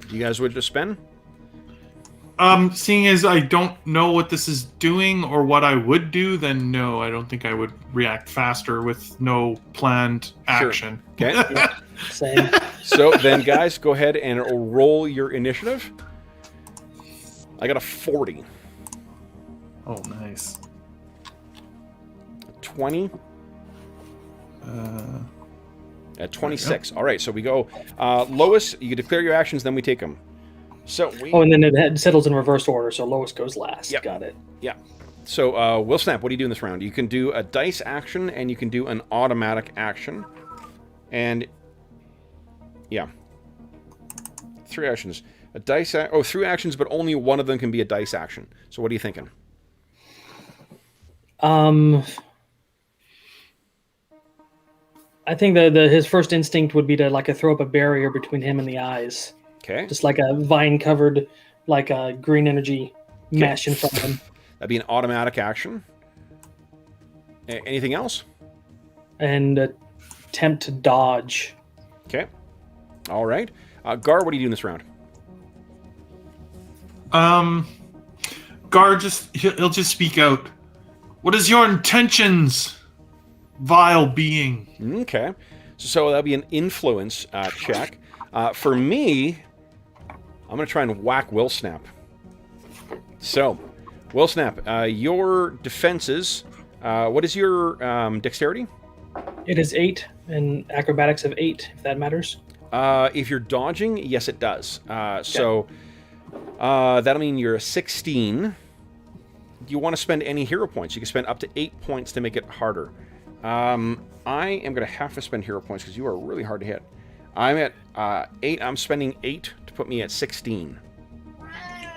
You guys would just spend? Seeing as I don't know what this is doing or what I would do, then no, I don't think I would react faster with no planned action. Sure. Okay. Yeah, same. So then, guys, go ahead and roll your initiative. I got a 40. Oh, nice. 20. At 26. All right, so we go. Lois, you declare your actions, then we take them. So and then it settles in reverse order, so Lois goes last. Yep. Got it. Yeah. So, Will Snap, what do you do in this round? You can do a dice action, and you can do an automatic action. And, yeah. 3 actions. A dice... 3 actions, but only one of them can be a dice action. So what are you thinking? I think his first instinct would be to throw up a barrier between him and the eyes. Okay. Just like a vine-covered, green energy mesh in front of him. That'd be an automatic action. Anything else? And attempt to dodge. Okay. All right. Gar, what do you do in this round? Gar he'll just speak out. What is your intentions, vile being? Okay. So that'll be an influence check. For me, I'm going to try and whack Will Snap. So, Will Snap, your defenses. What is your dexterity? It is 8, and acrobatics of 8, if that matters. If you're dodging, yes, it does. So that'll mean you're a 16. Do you want to spend any hero points? You can spend up to 8 points to make it harder. I am going to have to spend hero points because you are really hard to hit. I'm at 8. I'm spending 8 to put me at 16.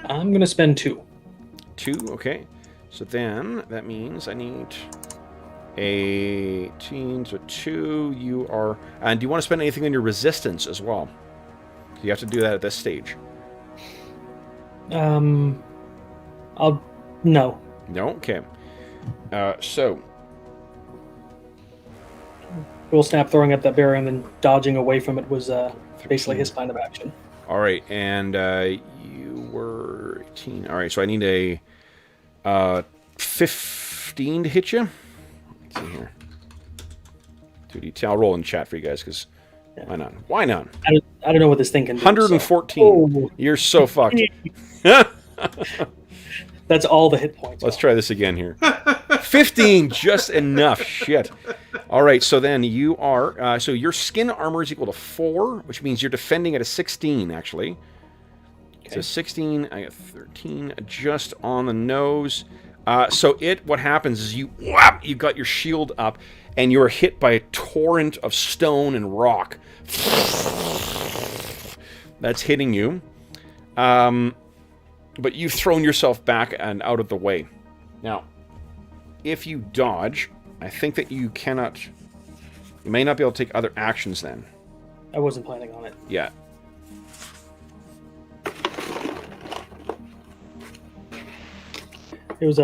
I'm going to spend 2. 2, okay. So then that means I need 18, so 2. You are... And do you want to spend anything on your resistance as well? You have to do that at this stage. No. No? Okay. So... Will Snap throwing up that barrier and then dodging away from it was basically his plan of action. All right, and you were 18. All right, so I need a 15 to hit you. Let's see here. 2d10. I'll roll in chat for you guys, because why not? Why not? I don't know what this thing can do. 114. So. You're so fucked. That's all the hit points. Let's try this again here. 15, just enough. Shit. All right, so then you are... so your skin armor is equal to 4, which means you're defending at a 16, actually. Okay. So 16, I got 13, just on the nose. So what happens is you got your shield up, and you are hit by a torrent of stone and rock. That's hitting you. But you've thrown yourself back and out of the way. Now, if you dodge, I think that you cannot... You may not be able to take other actions then. I wasn't planning on it. Yeah. His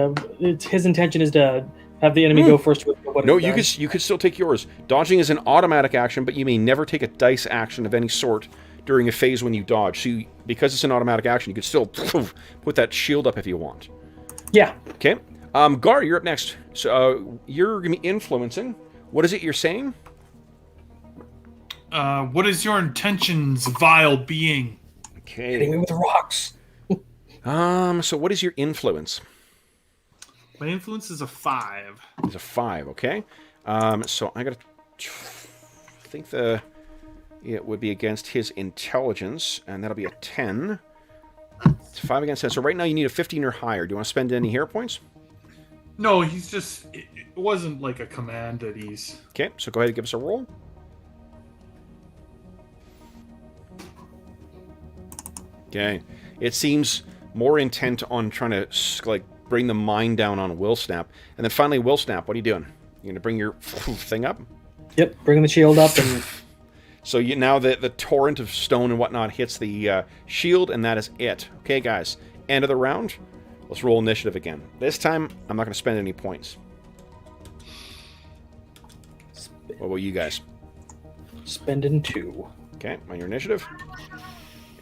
intention is to have the enemy go first with what No, you could still take yours. Dodging is an automatic action, but you may never take a dice action of any sort during a phase when you dodge. So because it's an automatic action, you could still put that shield up if you want. Yeah. Okay. Gar, you're up next. So you're going to be influencing. What is it you're saying? What is your intentions, vile being? Okay. Hitting me with rocks. So what is your influence? My influence is a 5. It's a 5, okay. So I got to think it would be against his intelligence, and that'll be a 10. It's 5 against 10. So right now you need a 15 or higher. Do you want to spend any hero points? No, he's just... It wasn't like a command that he's... Okay, so go ahead and give us a roll. Okay. It seems more intent on trying to, like, bring the mind down on Will Snap. And then finally, Will Snap, what are you doing? You going to bring your thing up? Yep, bringing the shield up and... So now the torrent of stone and whatnot hits the shield, and that is it. Okay, guys. End of the round. Let's roll initiative again. This time, I'm not going to spend any points. What about you guys? Spending 2. Okay, on your initiative.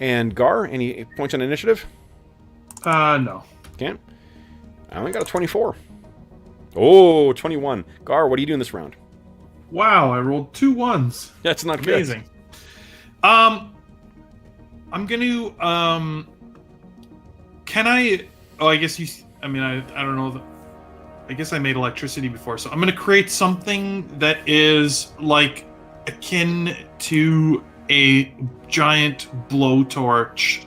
And Gar, any points on initiative? No. Okay. I only got a 24. Oh, 21. Gar, what are you doing this round? Wow, I rolled 2 1s. That's not amazing. Good. I'm gonna can I? Oh, I guess you. I mean, I don't know. I guess I made electricity before, so I'm gonna create something that is like akin to a giant blowtorch.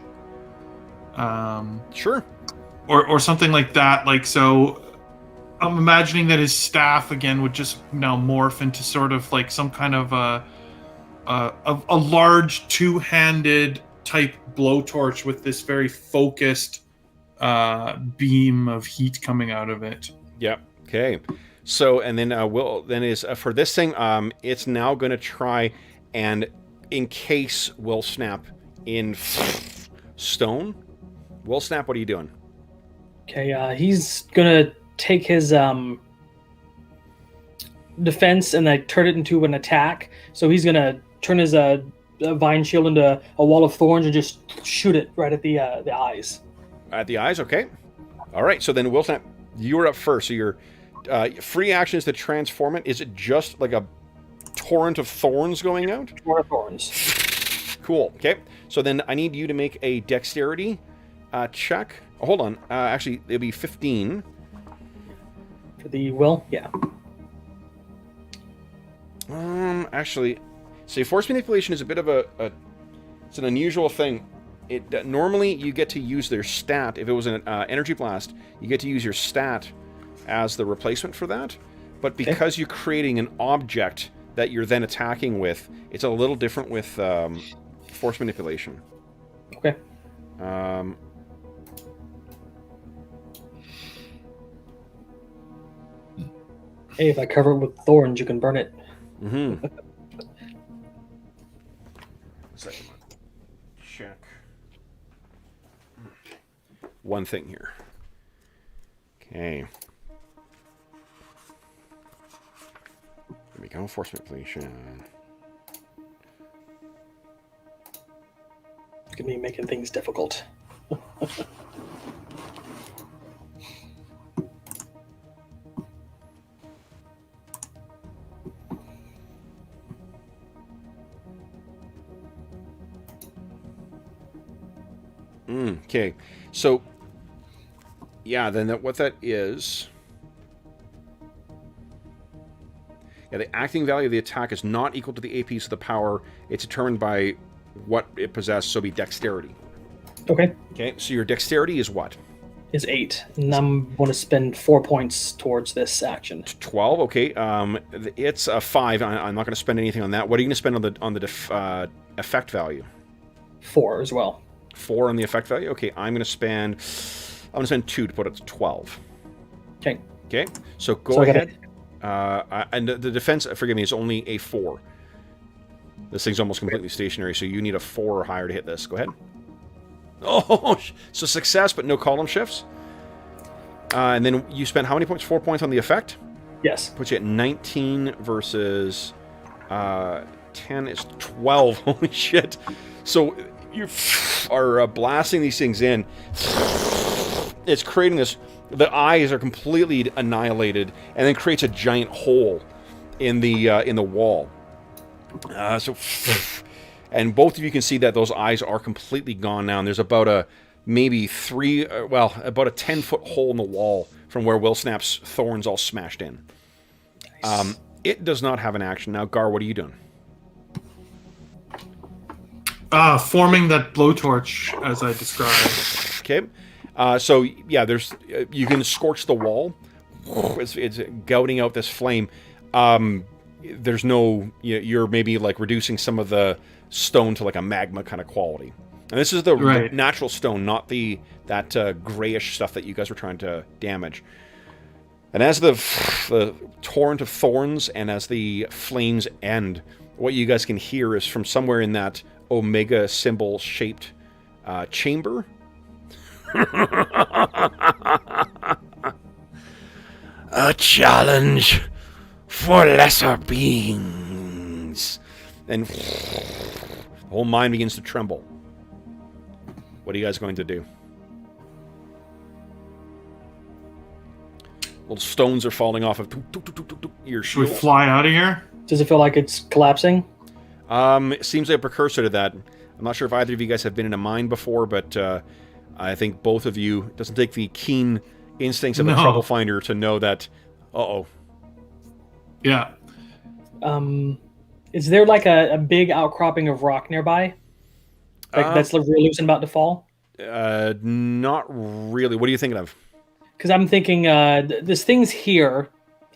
Sure. Or something like that. Like so. I'm imagining that his staff again would just now morph into sort of like some kind of a large two-handed type blowtorch with this very focused beam of heat coming out of it. Yep. Okay. So and then for this thing, it's now going to try and encase Will Snap in stone. Will Snap, what are you doing? Okay. He's gonna take his defense and like turn it into an attack. So he's gonna turn his vine shield into a wall of thorns and just shoot it right at the eyes. At the eyes, okay. All right. So then, Will Snap, you're up first. So your free action is to transform it. Is it just like a torrent of thorns going out? Torrent of thorns. Cool. Okay. So then I need you to make a dexterity check. hold on. Actually, it'll be 15. For the will, yeah. Actually, see, force manipulation is a bit of it's an unusual thing. It normally you get to use their stat. If it was an energy blast, you get to use your stat as the replacement for that. But because you're creating an object that you're then attacking with, it's a little different with force manipulation. Okay. Hey, if I cover it with thorns, you can burn it. Mm-hmm. Second. Check. One thing here. Okay. There we go. Force manipulation. Look at me making things difficult. Okay, so yeah, then what that is. Yeah, the acting value of the attack is not equal to the AP, so the power, it's determined by what it possesses, so be dexterity. Okay. Okay, so your dexterity is what? Is 8. And I'm going to spend 4 points towards this action. 12, okay. It's a 5. I'm not going to spend anything on that. What are you going to spend on the effect value? 4 as well. 4 on the effect value? Okay, I'm going to spend 2 to put it to 12. Okay. Okay, so go ahead. And the defense, forgive me, is only a 4. This thing's almost completely stationary, so you need a 4 or higher to hit this. Go ahead. Oh, so success, but no column shifts. And then you spent how many points? 4 points on the effect? Yes. Puts you at 19 versus 10 is 12. Holy shit. So you are blasting these things in. It's creating this... The eyes are completely annihilated, and then creates a giant hole in the wall. And both of you can see that those eyes are completely gone now. And there's about a maybe about a 10-foot hole in the wall from where Will Snap's thorns all smashed in. Nice. It does not have an action now. Gar, what are you doing? Forming that blowtorch as I described. Okay. So yeah, you can scorch the wall. It's gouting out this flame. There's no, you're maybe like reducing some of the stone to like a magma kind of quality. And this is the natural stone, not that grayish stuff that you guys were trying to damage. And as the torrent of thorns and as the flames end, what you guys can hear is from somewhere in that omega symbol shaped chamber. A challenge for lesser beings. And the whole mind begins to tremble. What are you guys going to do? Little stones are falling off of your shield. Should we fly out of here? Does it feel like it's collapsing? It seems like a precursor to that. I'm not sure if either of you guys have been in a mine before, but I think both of you, it doesn't take the keen instincts of a trouble finder to know that, uh-oh. Yeah. Is there like a big outcropping of rock nearby? Like that's really loose and about to fall? Not really. What are you thinking of? Because I'm thinking this thing's here.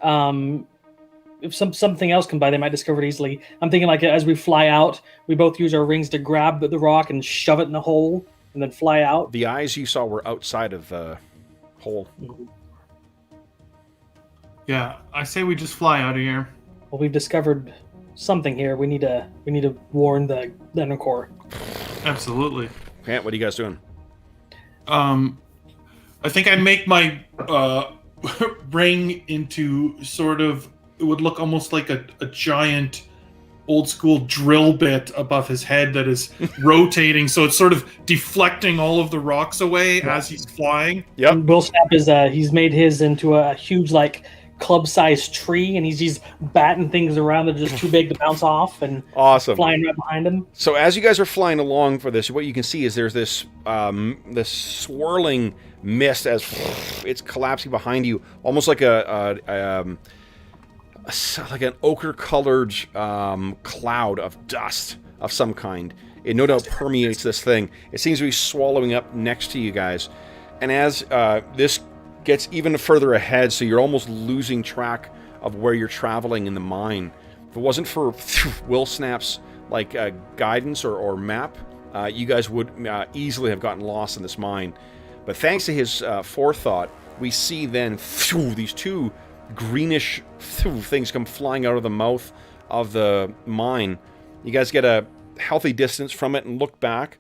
If something else comes by, they might discover it easily. I'm thinking like as we fly out, we both use our rings to grab the rock and shove it in the hole and then fly out. The eyes you saw were outside of the hole. Mm-hmm. Yeah, I say we just fly out of here. Well, we've discovered something here. We need to warn the Inner Core. Absolutely. Okay, what are you guys doing? I think I make my ring into sort of, it would look almost like a giant old school drill bit above his head that is rotating, so it's sort of deflecting all of the rocks away as he's flying. Yep. And Will Snap is he's made his into a huge like club-sized tree, and he's just batting things around that are just too big to bounce off, and Awesome. flying right behind him. So as you guys are flying along for this, what you can see is there's this this swirling mist as it's collapsing behind you, almost like like an ochre-colored cloud of dust of some kind. It no doubt permeates this thing. It seems to be swallowing up next to you guys. And as this gets even further ahead, so you're almost losing track of where you're traveling in the mine. If it wasn't for Will Snap's like guidance or map, you guys would easily have gotten lost in this mine. But thanks to his forethought, we see then these two greenish things come flying out of the mouth of the mine. You guys get a healthy distance from it and look back,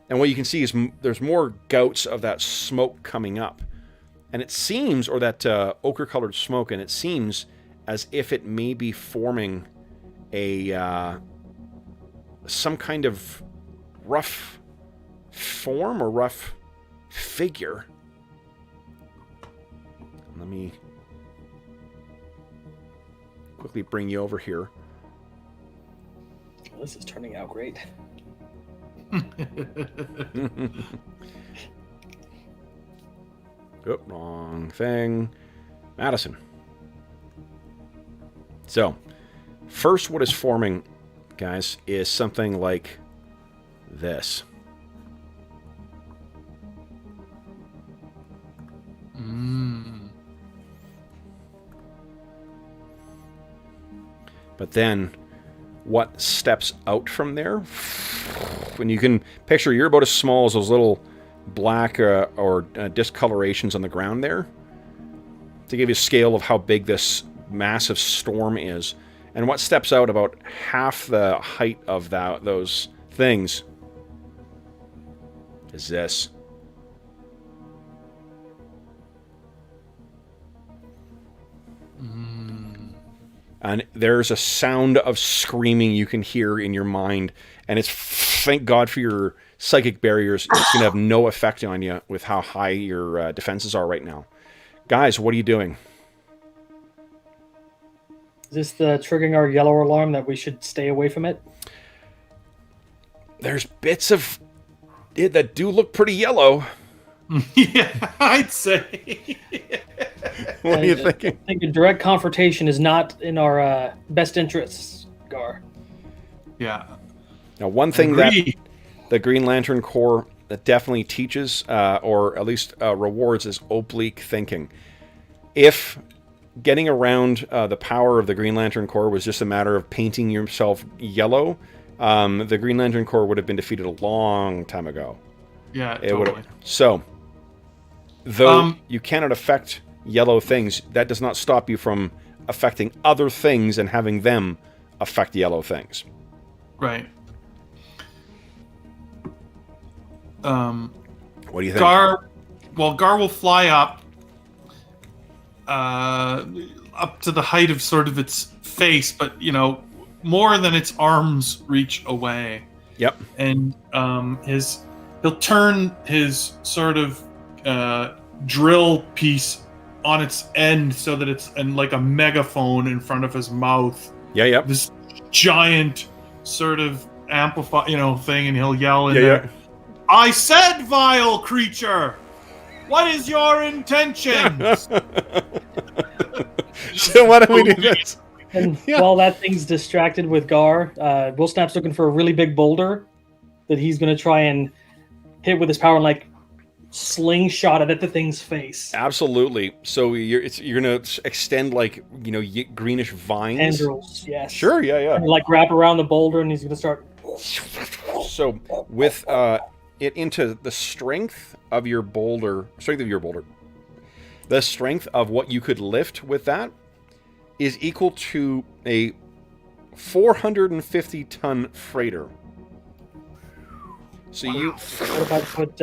and what you can see is there's more gouts of that smoke coming up, and it seems, or that ochre-colored smoke, and it seems as if it may be forming a some kind of rough form or rough figure. Let me quickly bring you over here. Well, this is turning out great. Oh, wrong thing. Madison. So, first what is forming, guys, is something like this. But then, what steps out from there? When you can picture, you're about as small as those little black or discolorations on the ground there, to give you a scale of how big this massive storm is. And what steps out about half the height of those things is this. And there's a sound of screaming you can hear in your mind, and it's, thank God for your psychic barriers, it's going to have no effect on you with how high your defenses are right now. Guys, what are you doing? Is this the triggering our yellow alarm that we should stay away from it? There's bits of it that do look pretty yellow. Yeah, I'd say. What are you thinking? I think a direct confrontation is not in our best interests, Gar. Yeah. Now, one thing that the Green Lantern Corps that definitely teaches, or at least rewards, is oblique thinking. If getting around the power of the Green Lantern Corps was just a matter of painting yourself yellow, the Green Lantern Corps would have been defeated a long time ago. Yeah, it totally. would. So, though you cannot affect yellow things, that does not stop you from affecting other things and having them affect yellow things. Right. What do you think? Gar will fly up to the height of sort of its face, but more than its arms reach away. Yep. And he'll turn his sort of drill piece on its end so that it's like a megaphone in front of his mouth. Yeah, yeah. This giant sort of amplify, thing, and he'll yell in there. I said, vile creature, what is your intentions? So why don't we do this? And while that thing's distracted with Gar, Will Snap's looking for a really big boulder that he's going to try and hit with his power and like slingshot it at the thing's face. Absolutely. So you're going to extend like greenish vines. Tendrils, yes. Sure. Yeah. And like wrap around the boulder, and he's going to start. So with it into the strength of your boulder, the strength of what you could lift with that is equal to a 450-ton freighter. So what about put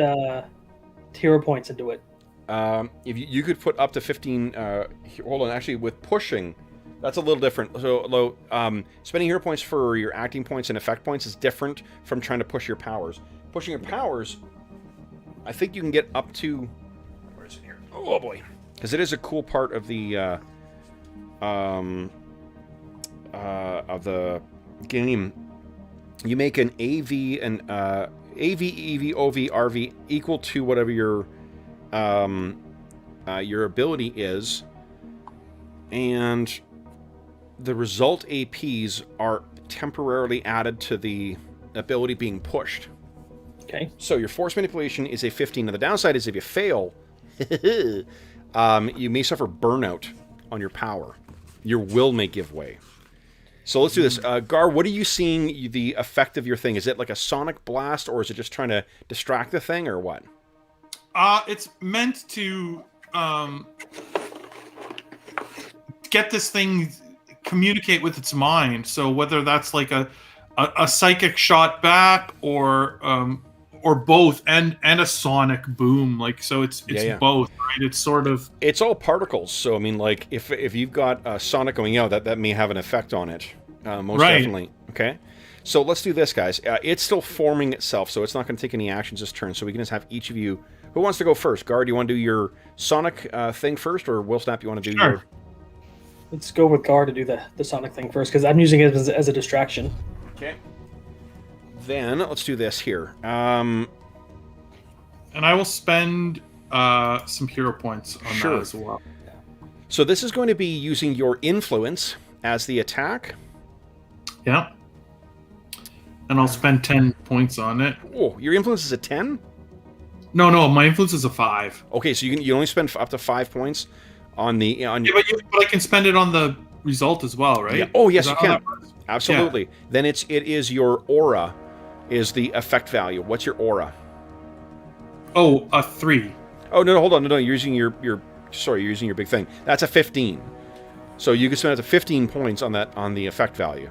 hero points into it? If you could put up to 15. Hold on, actually, with pushing, that's a little different. So, spending hero points for your acting points and effect points is different from trying to push your powers. Pushing your powers, I think you can get up to. Where's it here? Oh boy, because it is a cool part of the of the game, you make an AV and AV, EV, OV, RV equal to whatever your ability is, and the result APs are temporarily added to the ability being pushed. Okay. So your force manipulation is a 15. Now the downside is if you fail, you may suffer burnout on your power. Your will may give way. So let's do this. Gar, what are you seeing the effect of your thing? Is it like a sonic blast, or is it just trying to distract the thing, or what? It's meant to get this thing communicate with its mind. So whether that's like a psychic shot back, or both, and a sonic boom. Like, so it's both, right? It's sort of, it's all particles. So I mean, like if you've got a sonic going out, that may have an effect on it. Most definitely. Okay. So let's do this, guys. It's still forming itself, so it's not going to take any actions this turn. So we can just have each of you. Who wants to go first? Gar, do you want to do your sonic thing first, or Will Snap, you want to do your? Let's go with Gar to do the sonic thing first, because I'm using it as a distraction. Okay. Then let's do this here. And I will spend some hero points on that as well. So this is going to be using your influence as the attack. Yeah. And I'll spend 10 points on it. Oh, your influence is a 10? No, my influence is a 5. Okay, so you only spend up to 5 points on the but I can spend it on the result as well, right? Yeah. Oh, yes, you can. Absolutely. Yeah. Then it is your aura is the effect value. What's your aura? Oh, a 3. Oh, no, hold on. No, you're using you're using your big thing. That's a 15. So you can spend up to 15 points on the effect value.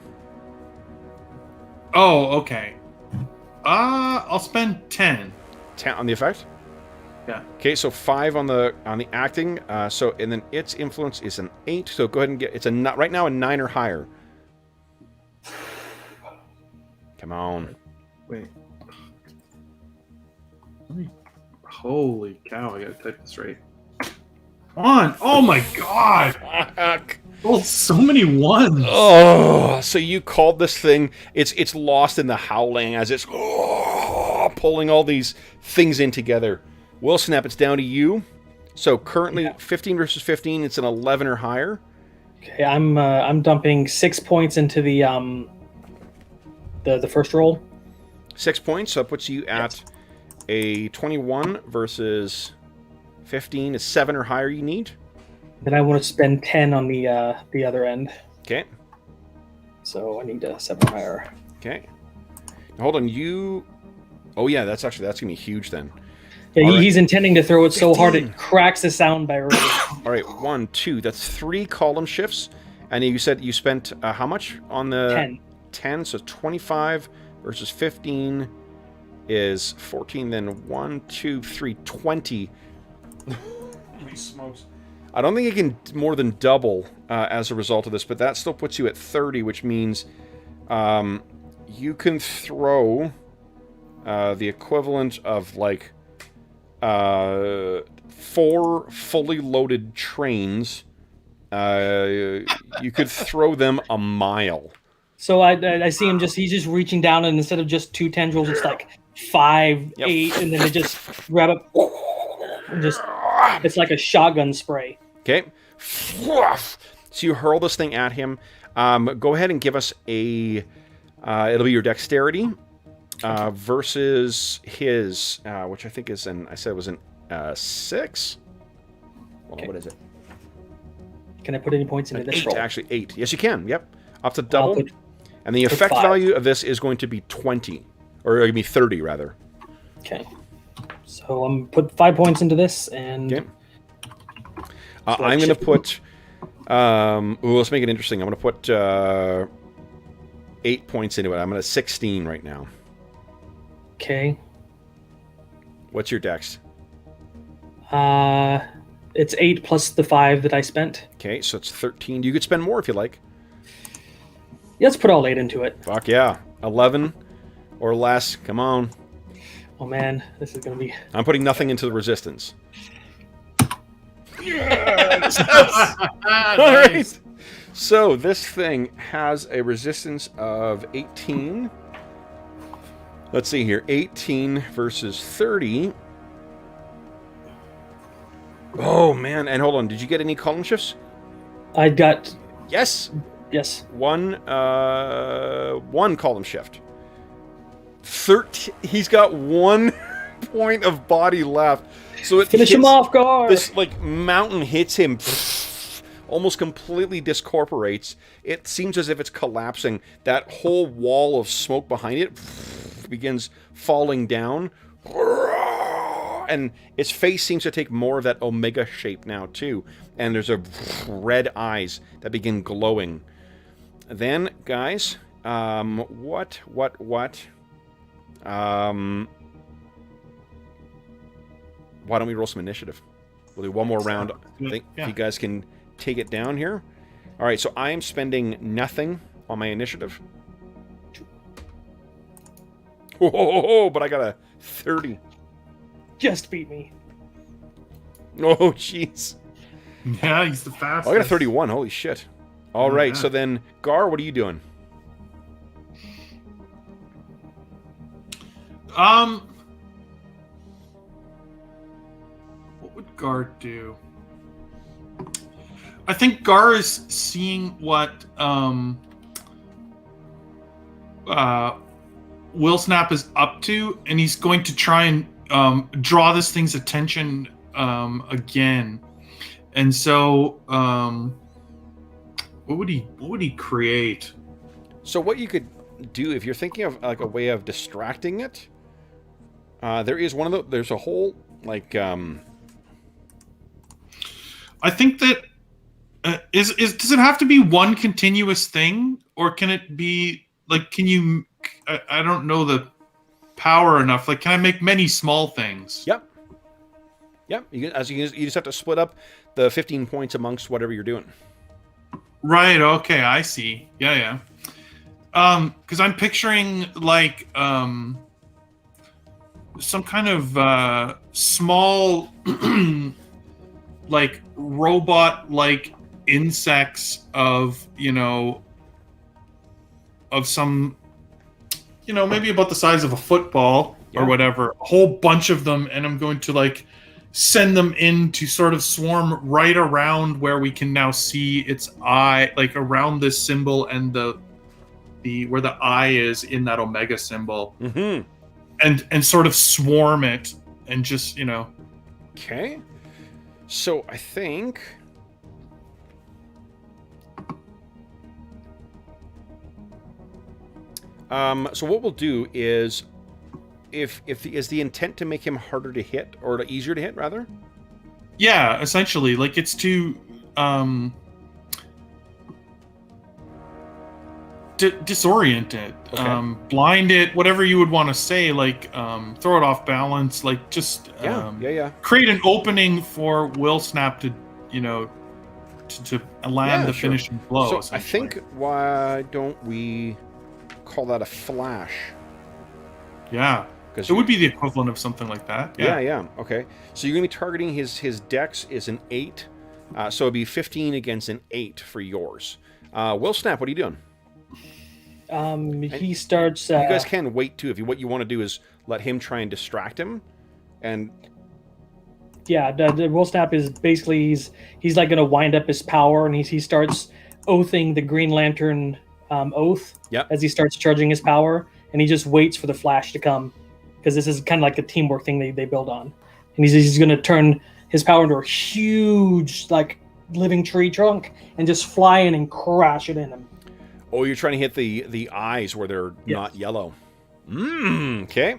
Oh, okay. I'll spend 10. 10 on the effect? Yeah. Okay, so 5 on the acting. So and then its influence is an 8. So go ahead and get right now a 9 or higher. Come on. Wait. Holy cow! I gotta type this right. Come on! Oh my god! Oh, so many ones. Oh, so you called this thing? It's lost in the howling as it's pulling all these things in together. Will Snap, it's down to you. So currently 15 versus 15. It's an 11 or higher. Okay, I'm dumping 6 points into the first roll. 6 points. So that puts you at a 21 versus 15 is 7 or higher. You need. Then I want to spend 10 on the other end. Okay. So I need a 7 or higher. Okay. Now, hold on, you. Oh yeah, that's gonna be huge then. Yeah, he's intending to throw it 15. So hard it cracks the sound barrier. All right, 1, 2. That's 3 column shifts, and you said you spent how much on the 10? 10. So 25 versus 15 is 14. Then 1, 2, 3, 20. Holy smokes! I don't think it can more than double as a result of this, but that still puts you at 30, which means you can throw the equivalent of like 4 fully loaded trains. You could throw them a mile. So I see him he's just reaching down, and instead of just 2 tendrils, it's like 5, 8, and then they just grab it and just, it's like a shotgun spray. Okay. So you hurl this thing at him. Go ahead and give us it'll be your dexterity versus his, which I think is I said it was an 6. Hold on, what is it? Can I put any points into this 8, roll? actually 8. Yes, you can. Yep. Up to double. And the effect value of this is going to be 20. Or it'll be 30, rather. Okay. So I'm put 5 points into this, and... Okay. I'm going to put... let's make it interesting. I'm going to put 8 points into it. I'm at 16 right now. Okay. What's your dex? It's 8 plus the 5 that I spent. Okay, so it's 13. You could spend more if you like. Yeah, let's put all 8 into it. Fuck yeah. 11 or less. Come on. Oh man, this is going to be... I'm putting nothing into the resistance. Yes! All right. So this thing has a resistance of 18. Let's see here. 18 versus 30. Oh, man. And hold on. Did you get any column shifts? I got... Yes. Yes. One column shift. 13. He's got 1 point of body left. So it Finish him off, guard. This like mountain hits him, almost completely discorporates. It seems as if it's collapsing. That whole wall of smoke behind it begins falling down, and its face seems to take more of that omega shape now too. And there's a red eyes that begin glowing. Then, guys, what? Why don't we roll some initiative? We'll do one more round. I think if you guys can take it down here. All right, so I am spending nothing on my initiative. Oh, but I got a 30. Just beat me. Oh, jeez. Yeah, he's the fastest. Oh, I got a 31. Holy shit. All right, so then, Gar, what are you doing? What would Gar do? I think Gar is seeing what Will Snap is up to, and he's going to try and draw this thing's attention again. And so, what would he create? So what you could do if you're thinking of like a way of distracting it, there is one of the. There's a whole like. I think that does it have to be one continuous thing, or can it be like? Can you? I don't know the power enough. Like, can I make many small things? Yep. Yep. You just have to split up the 15 points amongst whatever you're doing. Right. Okay. I see. Yeah. Because I'm picturing like some kind of small like robot like insects of some maybe about the size of a football or whatever, a whole bunch of them, and I'm going to like send them in to sort of swarm right around where we can now see its eye, like around this symbol and the where the eye is in that omega symbol, and sort of swarm it and just Okay. So I think. So what we'll do is, is the intent to make him harder to hit or easier to hit rather? Yeah, essentially, like it's to disorient it, Okay. blind it, whatever you would want to say, like throw it off balance, like just create an opening for Will Snap to to land the finishing blow. So I think, why don't we call that a flash? Yeah, because it would be the equivalent of something like that. Yeah. Okay. So you're going to be targeting his dex is an 8, so it'd be 15 against an 8 for yours. Will Snap, what are you doing? He starts. You guys can wait too. What you want to do is let him try and distract him, and the Will Snap is basically he's like gonna wind up his power, and he starts oathing the Green Lantern oath as he starts charging his power, and he just waits for the flash to come, because this is kind of like a teamwork thing they build on, and he's gonna turn his power into a huge like living tree trunk and just fly in and crash it in him. Oh, you're trying to hit the eyes where they're not yellow. Okay.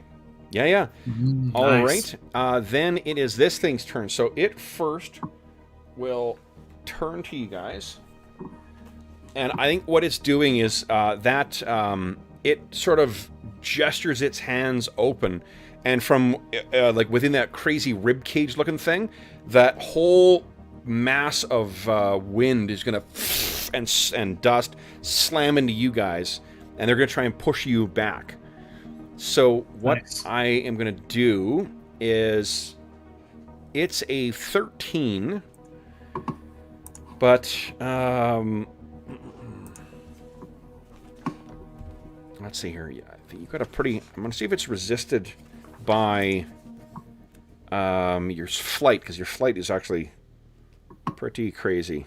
Yeah. All right. Then it is this thing's turn. So it first will turn to you guys. And I think what it's doing is it sort of gestures its hands open. And from like within that crazy rib cage looking thing, that whole mass of wind is going to and dust slam into you guys, and they're going to try and push you back. So what I am going to do is, it's a 13, but let's see here. Yeah, I think you got a pretty. I'm gonna see if it's resisted by your flight, because your flight is actually pretty crazy.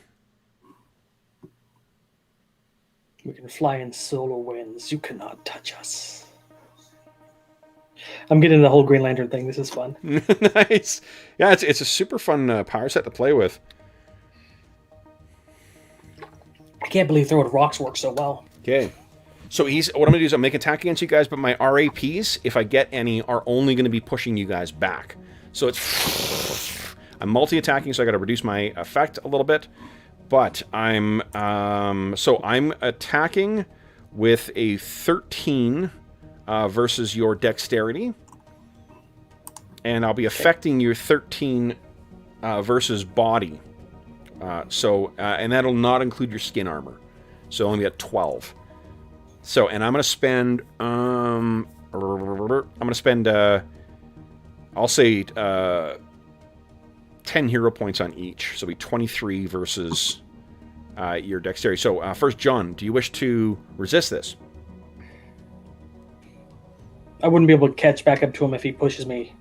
We can fly in solar winds. You cannot touch us. I'm getting the whole Green Lantern thing. This is fun. Nice. Yeah, it's a super fun power set to play with. I can't believe throwing rocks works so well. Okay. So what I'm going to do is I'm make attack against you guys, but my RAPs, if I get any, are only going to be pushing you guys back. So it's... I'm multi-attacking, so I got to reduce my effect a little bit. But I'm... so I'm attacking with a 13 versus your dexterity. And I'll be affecting your 13 versus body. And that'll not include your skin armor. So only at 12. So, and I'm going to spend, I'll say 10 hero points on each. So it'll be 23 versus your dexterity. So first, John, do you wish to resist this? I wouldn't be able to catch back up to him if he pushes me,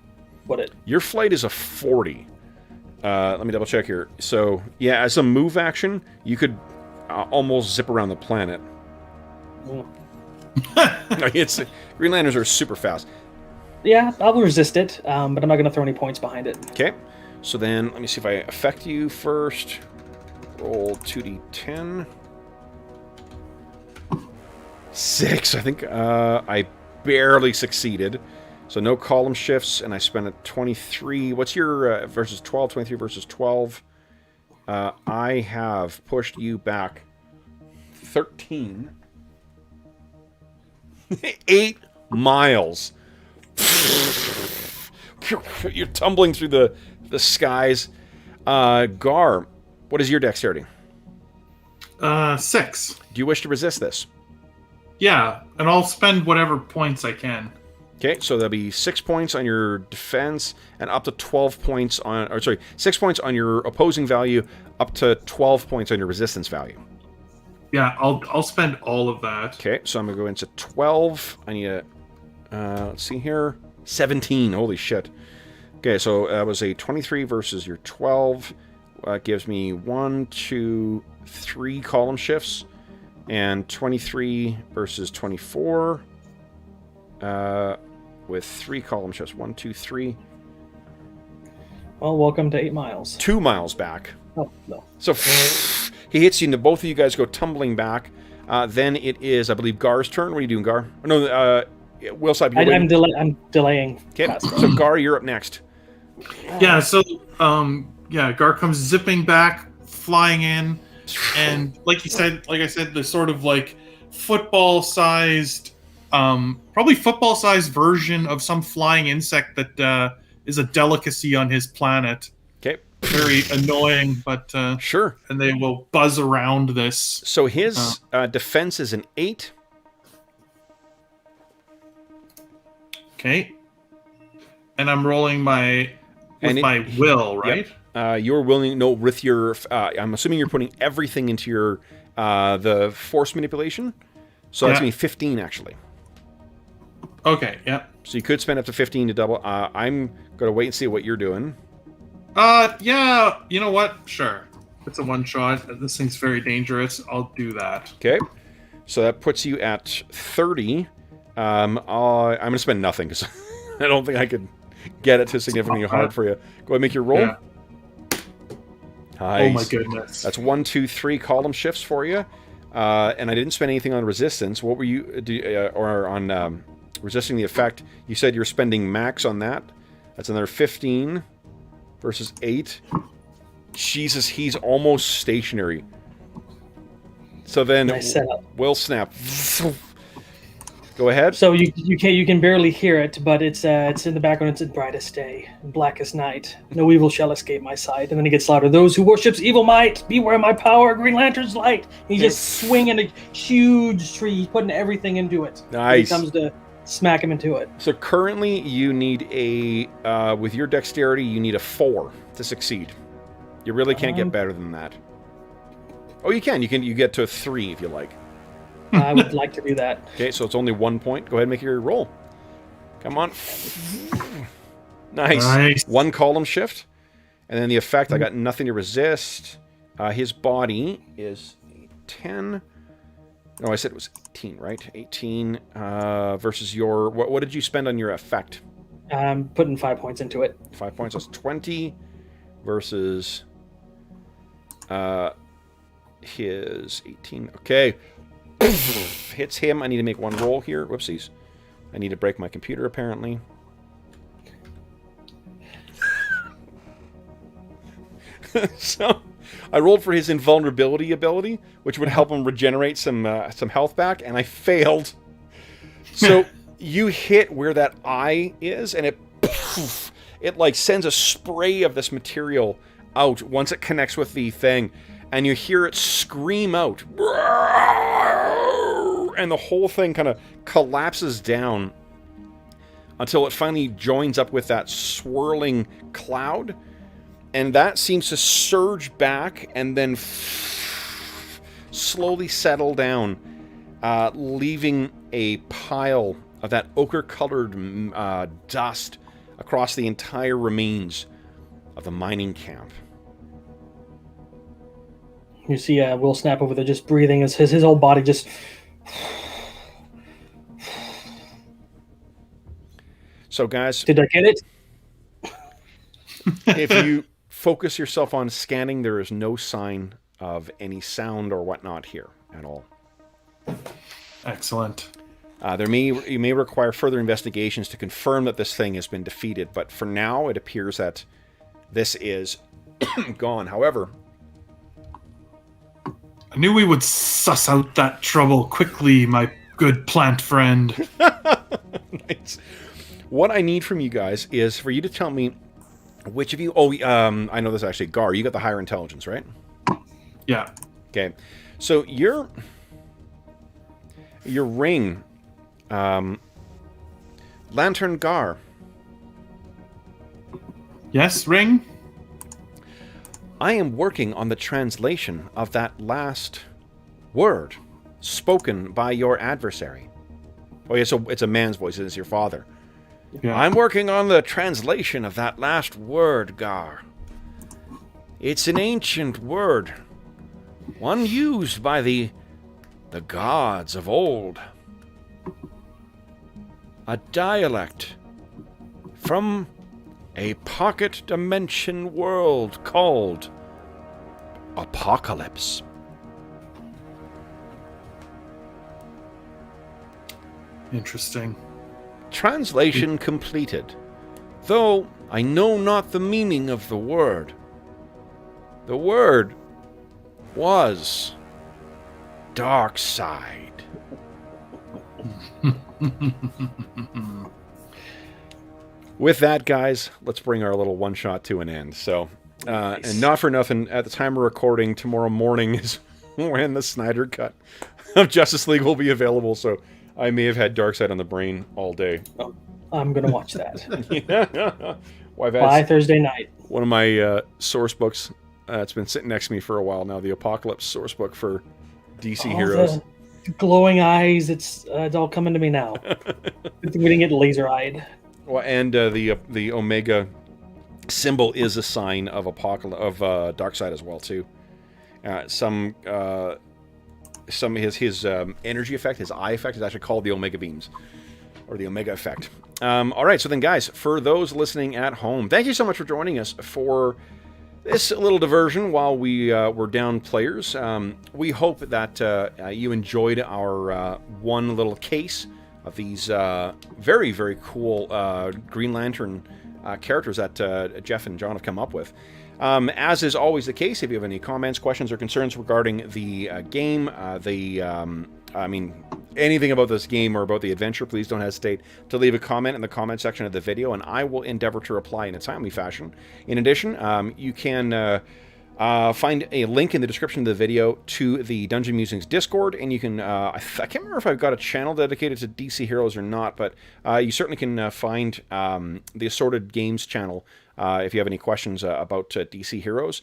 would it? Your flight is a 40. Let me double check here. So, yeah, as a move action, you could almost zip around the planet. Green Lanterns are super fast. Yeah, I'll resist it, but I'm not going to throw any points behind it. Okay, so then let me see if I affect you first. Roll 2d10. 6. I think I barely succeeded. So no column shifts, and I spent a 23. What's your versus 12? 23 versus 12. I have pushed you back 13. 8 miles. You're tumbling through the skies. Gar, what is your dexterity? 6. Do you wish to resist this? Yeah, and I'll spend whatever points I can. Okay, so there'll be 6 points on your defense and up to 12 points on... Or sorry, 6 points on your opposing value, up to 12 points on your resistance value. Yeah, I'll spend all of that. Okay, so I'm going to go into 12. I need a... let's see here. 17. Holy shit. Okay, so that was a 23 versus your 12. Gives me 1, 2, 3 column shifts. And 23 versus 24. With 3 column shifts. 1, 2, 3. Well, welcome to 8 miles. 2 miles back. Oh, no. So he hits you, and both of you guys go tumbling back. Then it is, I believe, Gar's turn. What are you doing, Gar? No, Will Side. I'm delaying. Okay, so Gar, you're up next. Yeah, so Gar comes zipping back, flying in, and like I said, the sort of like football-sized, probably football-sized version of some flying insect that is a delicacy on his planet. Okay. Very annoying, but sure. And they will buzz around this. So his defense is an 8. Okay. And I'm rolling my will, right? Yep. You're willing. No, with your. I'm assuming you're putting everything into your the force manipulation. So that's going to be 15 actually. Okay. Yep. So you could spend up to 15 to double. I'm going to wait and see what you're doing. Yeah. You know what? Sure. It's a one shot. This thing's very dangerous. I'll do that. Okay. So that puts you at 30. I'm going to spend nothing because I don't think I could get it to significantly hard for you. Go ahead and make your roll. Yeah. Nice. Oh my goodness. That's 1, 2, 3 column shifts for you. And I didn't spend anything on resistance. What were you or on resisting the effect? You said you're spending max on that. That's another 15 versus 8. Jesus, he's almost stationary. So then nice we'll snap. Go ahead. So you can barely hear it, but it's in the background. It's in brightest day, blackest night. No evil shall escape my sight. And then he gets louder. Those who worships evil might, beware my power. Green Lantern's light. He's just swinging a huge tree. He's putting everything into it. Nice. When he comes to smack him into it. So currently, you need a with your dexterity, you need a 4 to succeed. You really can't get better than that. Oh, you can. You get to a 3 if you like. I would like to do that. Okay, so it's only 1 point. Go ahead and make your roll. Come on. Nice. 1 column shift. And then the effect, I got nothing to resist. His body is 10. No, I said it was 18, right? 18 versus your... What did you spend on your effect? I'm putting 5 points into it. 5 points. That's 20 versus his 18. Okay. Hits him. I need to make 1 roll here. Whoopsies. I need to break my computer, apparently. So, I rolled for his invulnerability ability, which would help him regenerate some health back, and I failed. So, you hit where that eye is, and it like sends a spray of this material out once it connects with the thing, and you hear it scream out, and the whole thing kind of collapses down until it finally joins up with that swirling cloud, and that seems to surge back and then slowly settle down, leaving a pile of that ochre-colored dust across the entire remains of the mining camp. You see Will Snap over there just breathing as his whole body just... So, guys... Did I get it? If you focus yourself on scanning, there is no sign of any sound or whatnot here at all. Excellent. You may require further investigations to confirm that this thing has been defeated, but for now, it appears that this is gone. However... I knew we would suss out that trouble quickly, my good plant friend. Nice. What I need from you guys is for you to tell me which of you... Oh, I know this actually. Gar, you got the higher intelligence, right? Yeah. Okay. So your ring... Lantern Gar. Yes, ring? I am working on the translation of that last word spoken by your adversary. Oh, yeah, so it's a man's voice. It's your father. Yeah. I'm working on the translation of that last word, Gar. It's an ancient word, one used by the gods of old. A dialect from a pocket dimension world called Apocalypse. Interesting. Translation completed, though I know not the meaning of the word. The word was dark side. With that, guys, let's bring our little one-shot to an end. So, nice. And not for nothing, at the time of recording, tomorrow morning is when the Snyder Cut of Justice League will be available, so I may have had Darkseid on the brain all day. Oh, I'm going to watch that. Yeah. Well, By Thursday night. One of my source books, it's been sitting next to me for a while now, the Apocalypse source book for DC Heroes. The glowing eyes, it's all coming to me now. We didn't get laser-eyed. Well, and the Omega symbol is a sign of Darkseid as well too. Some his energy effect, his eye effect, is actually called the Omega beams, or the Omega effect. All right, so then, guys, for those listening at home, thank you so much for joining us for this little diversion while we were down players. We hope that you enjoyed our one little case of these very, very cool Green Lantern characters that Jeff and John have come up with. As is always the case, if you have any comments, questions, or concerns regarding the game, anything about this game or about the adventure, please don't hesitate to leave a comment in the comment section of the video, and I will endeavor to reply in a timely fashion. In addition, you can find a link in the description of the video to the Dungeon Musings Discord, and you can, I can't remember if I've got a channel dedicated to DC Heroes or not, but you certainly can find the Assorted Games channel if you have any questions about DC Heroes.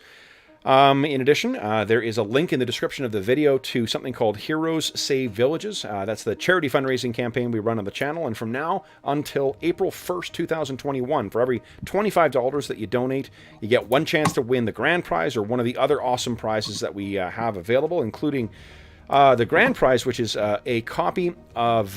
In addition, there is a link in the description of the video to something called Heroes Save Villages. That's the charity fundraising campaign we run on the channel, and from now until April 1st, 2021, for every $25 that you donate, you get one chance to win the grand prize or one of the other awesome prizes that we have available, including the grand prize, which is a copy of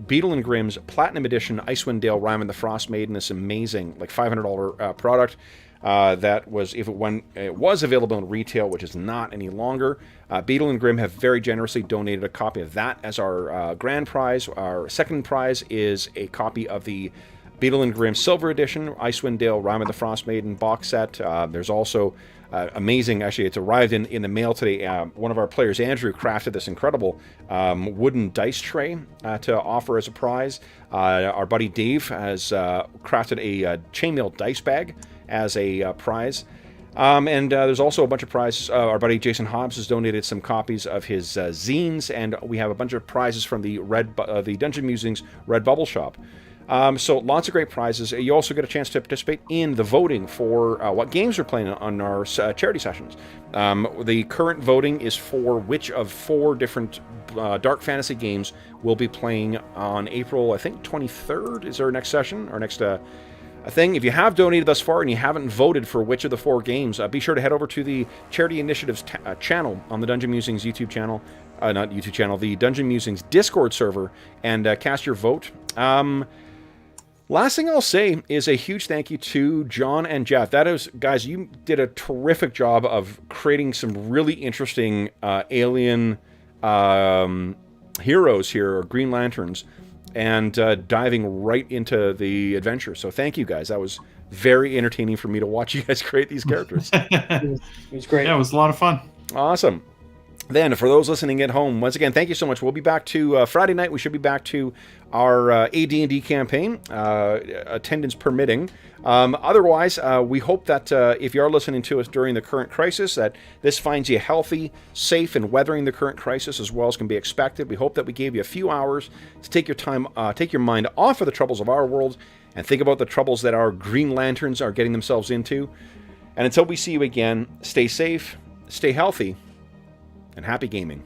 Beetle and Grimm's Platinum Edition Icewind Dale Rime and the Frost Maiden, this amazing, like $500 product. That was, when it was available in retail, which is not any longer. Beetle and Grimm have very generously donated a copy of that as our grand prize. Our second prize is a copy of the Beetle and Grimm Silver Edition, Icewind Dale, Rime of the Frost Maiden box set. There's also amazing, actually, it's arrived in the mail today. One of our players, Andrew, crafted this incredible wooden dice tray to offer as a prize. Our buddy Dave has crafted a chainmail dice bag as a prize. And there's also a bunch of prizes. Our buddy Jason Hobbs has donated some copies of his zines, and we have a bunch of prizes from the the Dungeon Musings Red Bubble Shop. So lots of great prizes. You also get a chance to participate in the voting for what games we're playing on our charity sessions. The current voting is for which of 4 different dark fantasy games we'll be playing on April, I think, 23rd is our next session, our next thing. If you have donated thus far and you haven't voted for which of the 4 games, be sure to head over to the Charity Initiatives channel on the Dungeon Musings YouTube channel, not YouTube channel, the Dungeon Musings Discord server, and cast your vote. Last thing I'll say is a huge thank you to John and Jeff. That is, guys, you did a terrific job of creating some really interesting alien heroes here, or Green Lanterns, and diving right into the adventure. So thank you, guys. That was very entertaining for me to watch you guys create these characters. It was great. Yeah, it was a lot of fun. Awesome. Then, for those listening at home, once again, thank you so much. We'll be back to Friday night. We should be back to our AD&D campaign, attendance permitting. Otherwise, we hope that if you are listening to us during the current crisis, that this finds you healthy, safe, and weathering the current crisis as well as can be expected. We hope that we gave you a few hours to take your mind off of the troubles of our world and think about the troubles that our Green Lanterns are getting themselves into. And until we see you again, stay safe, stay healthy, and happy gaming.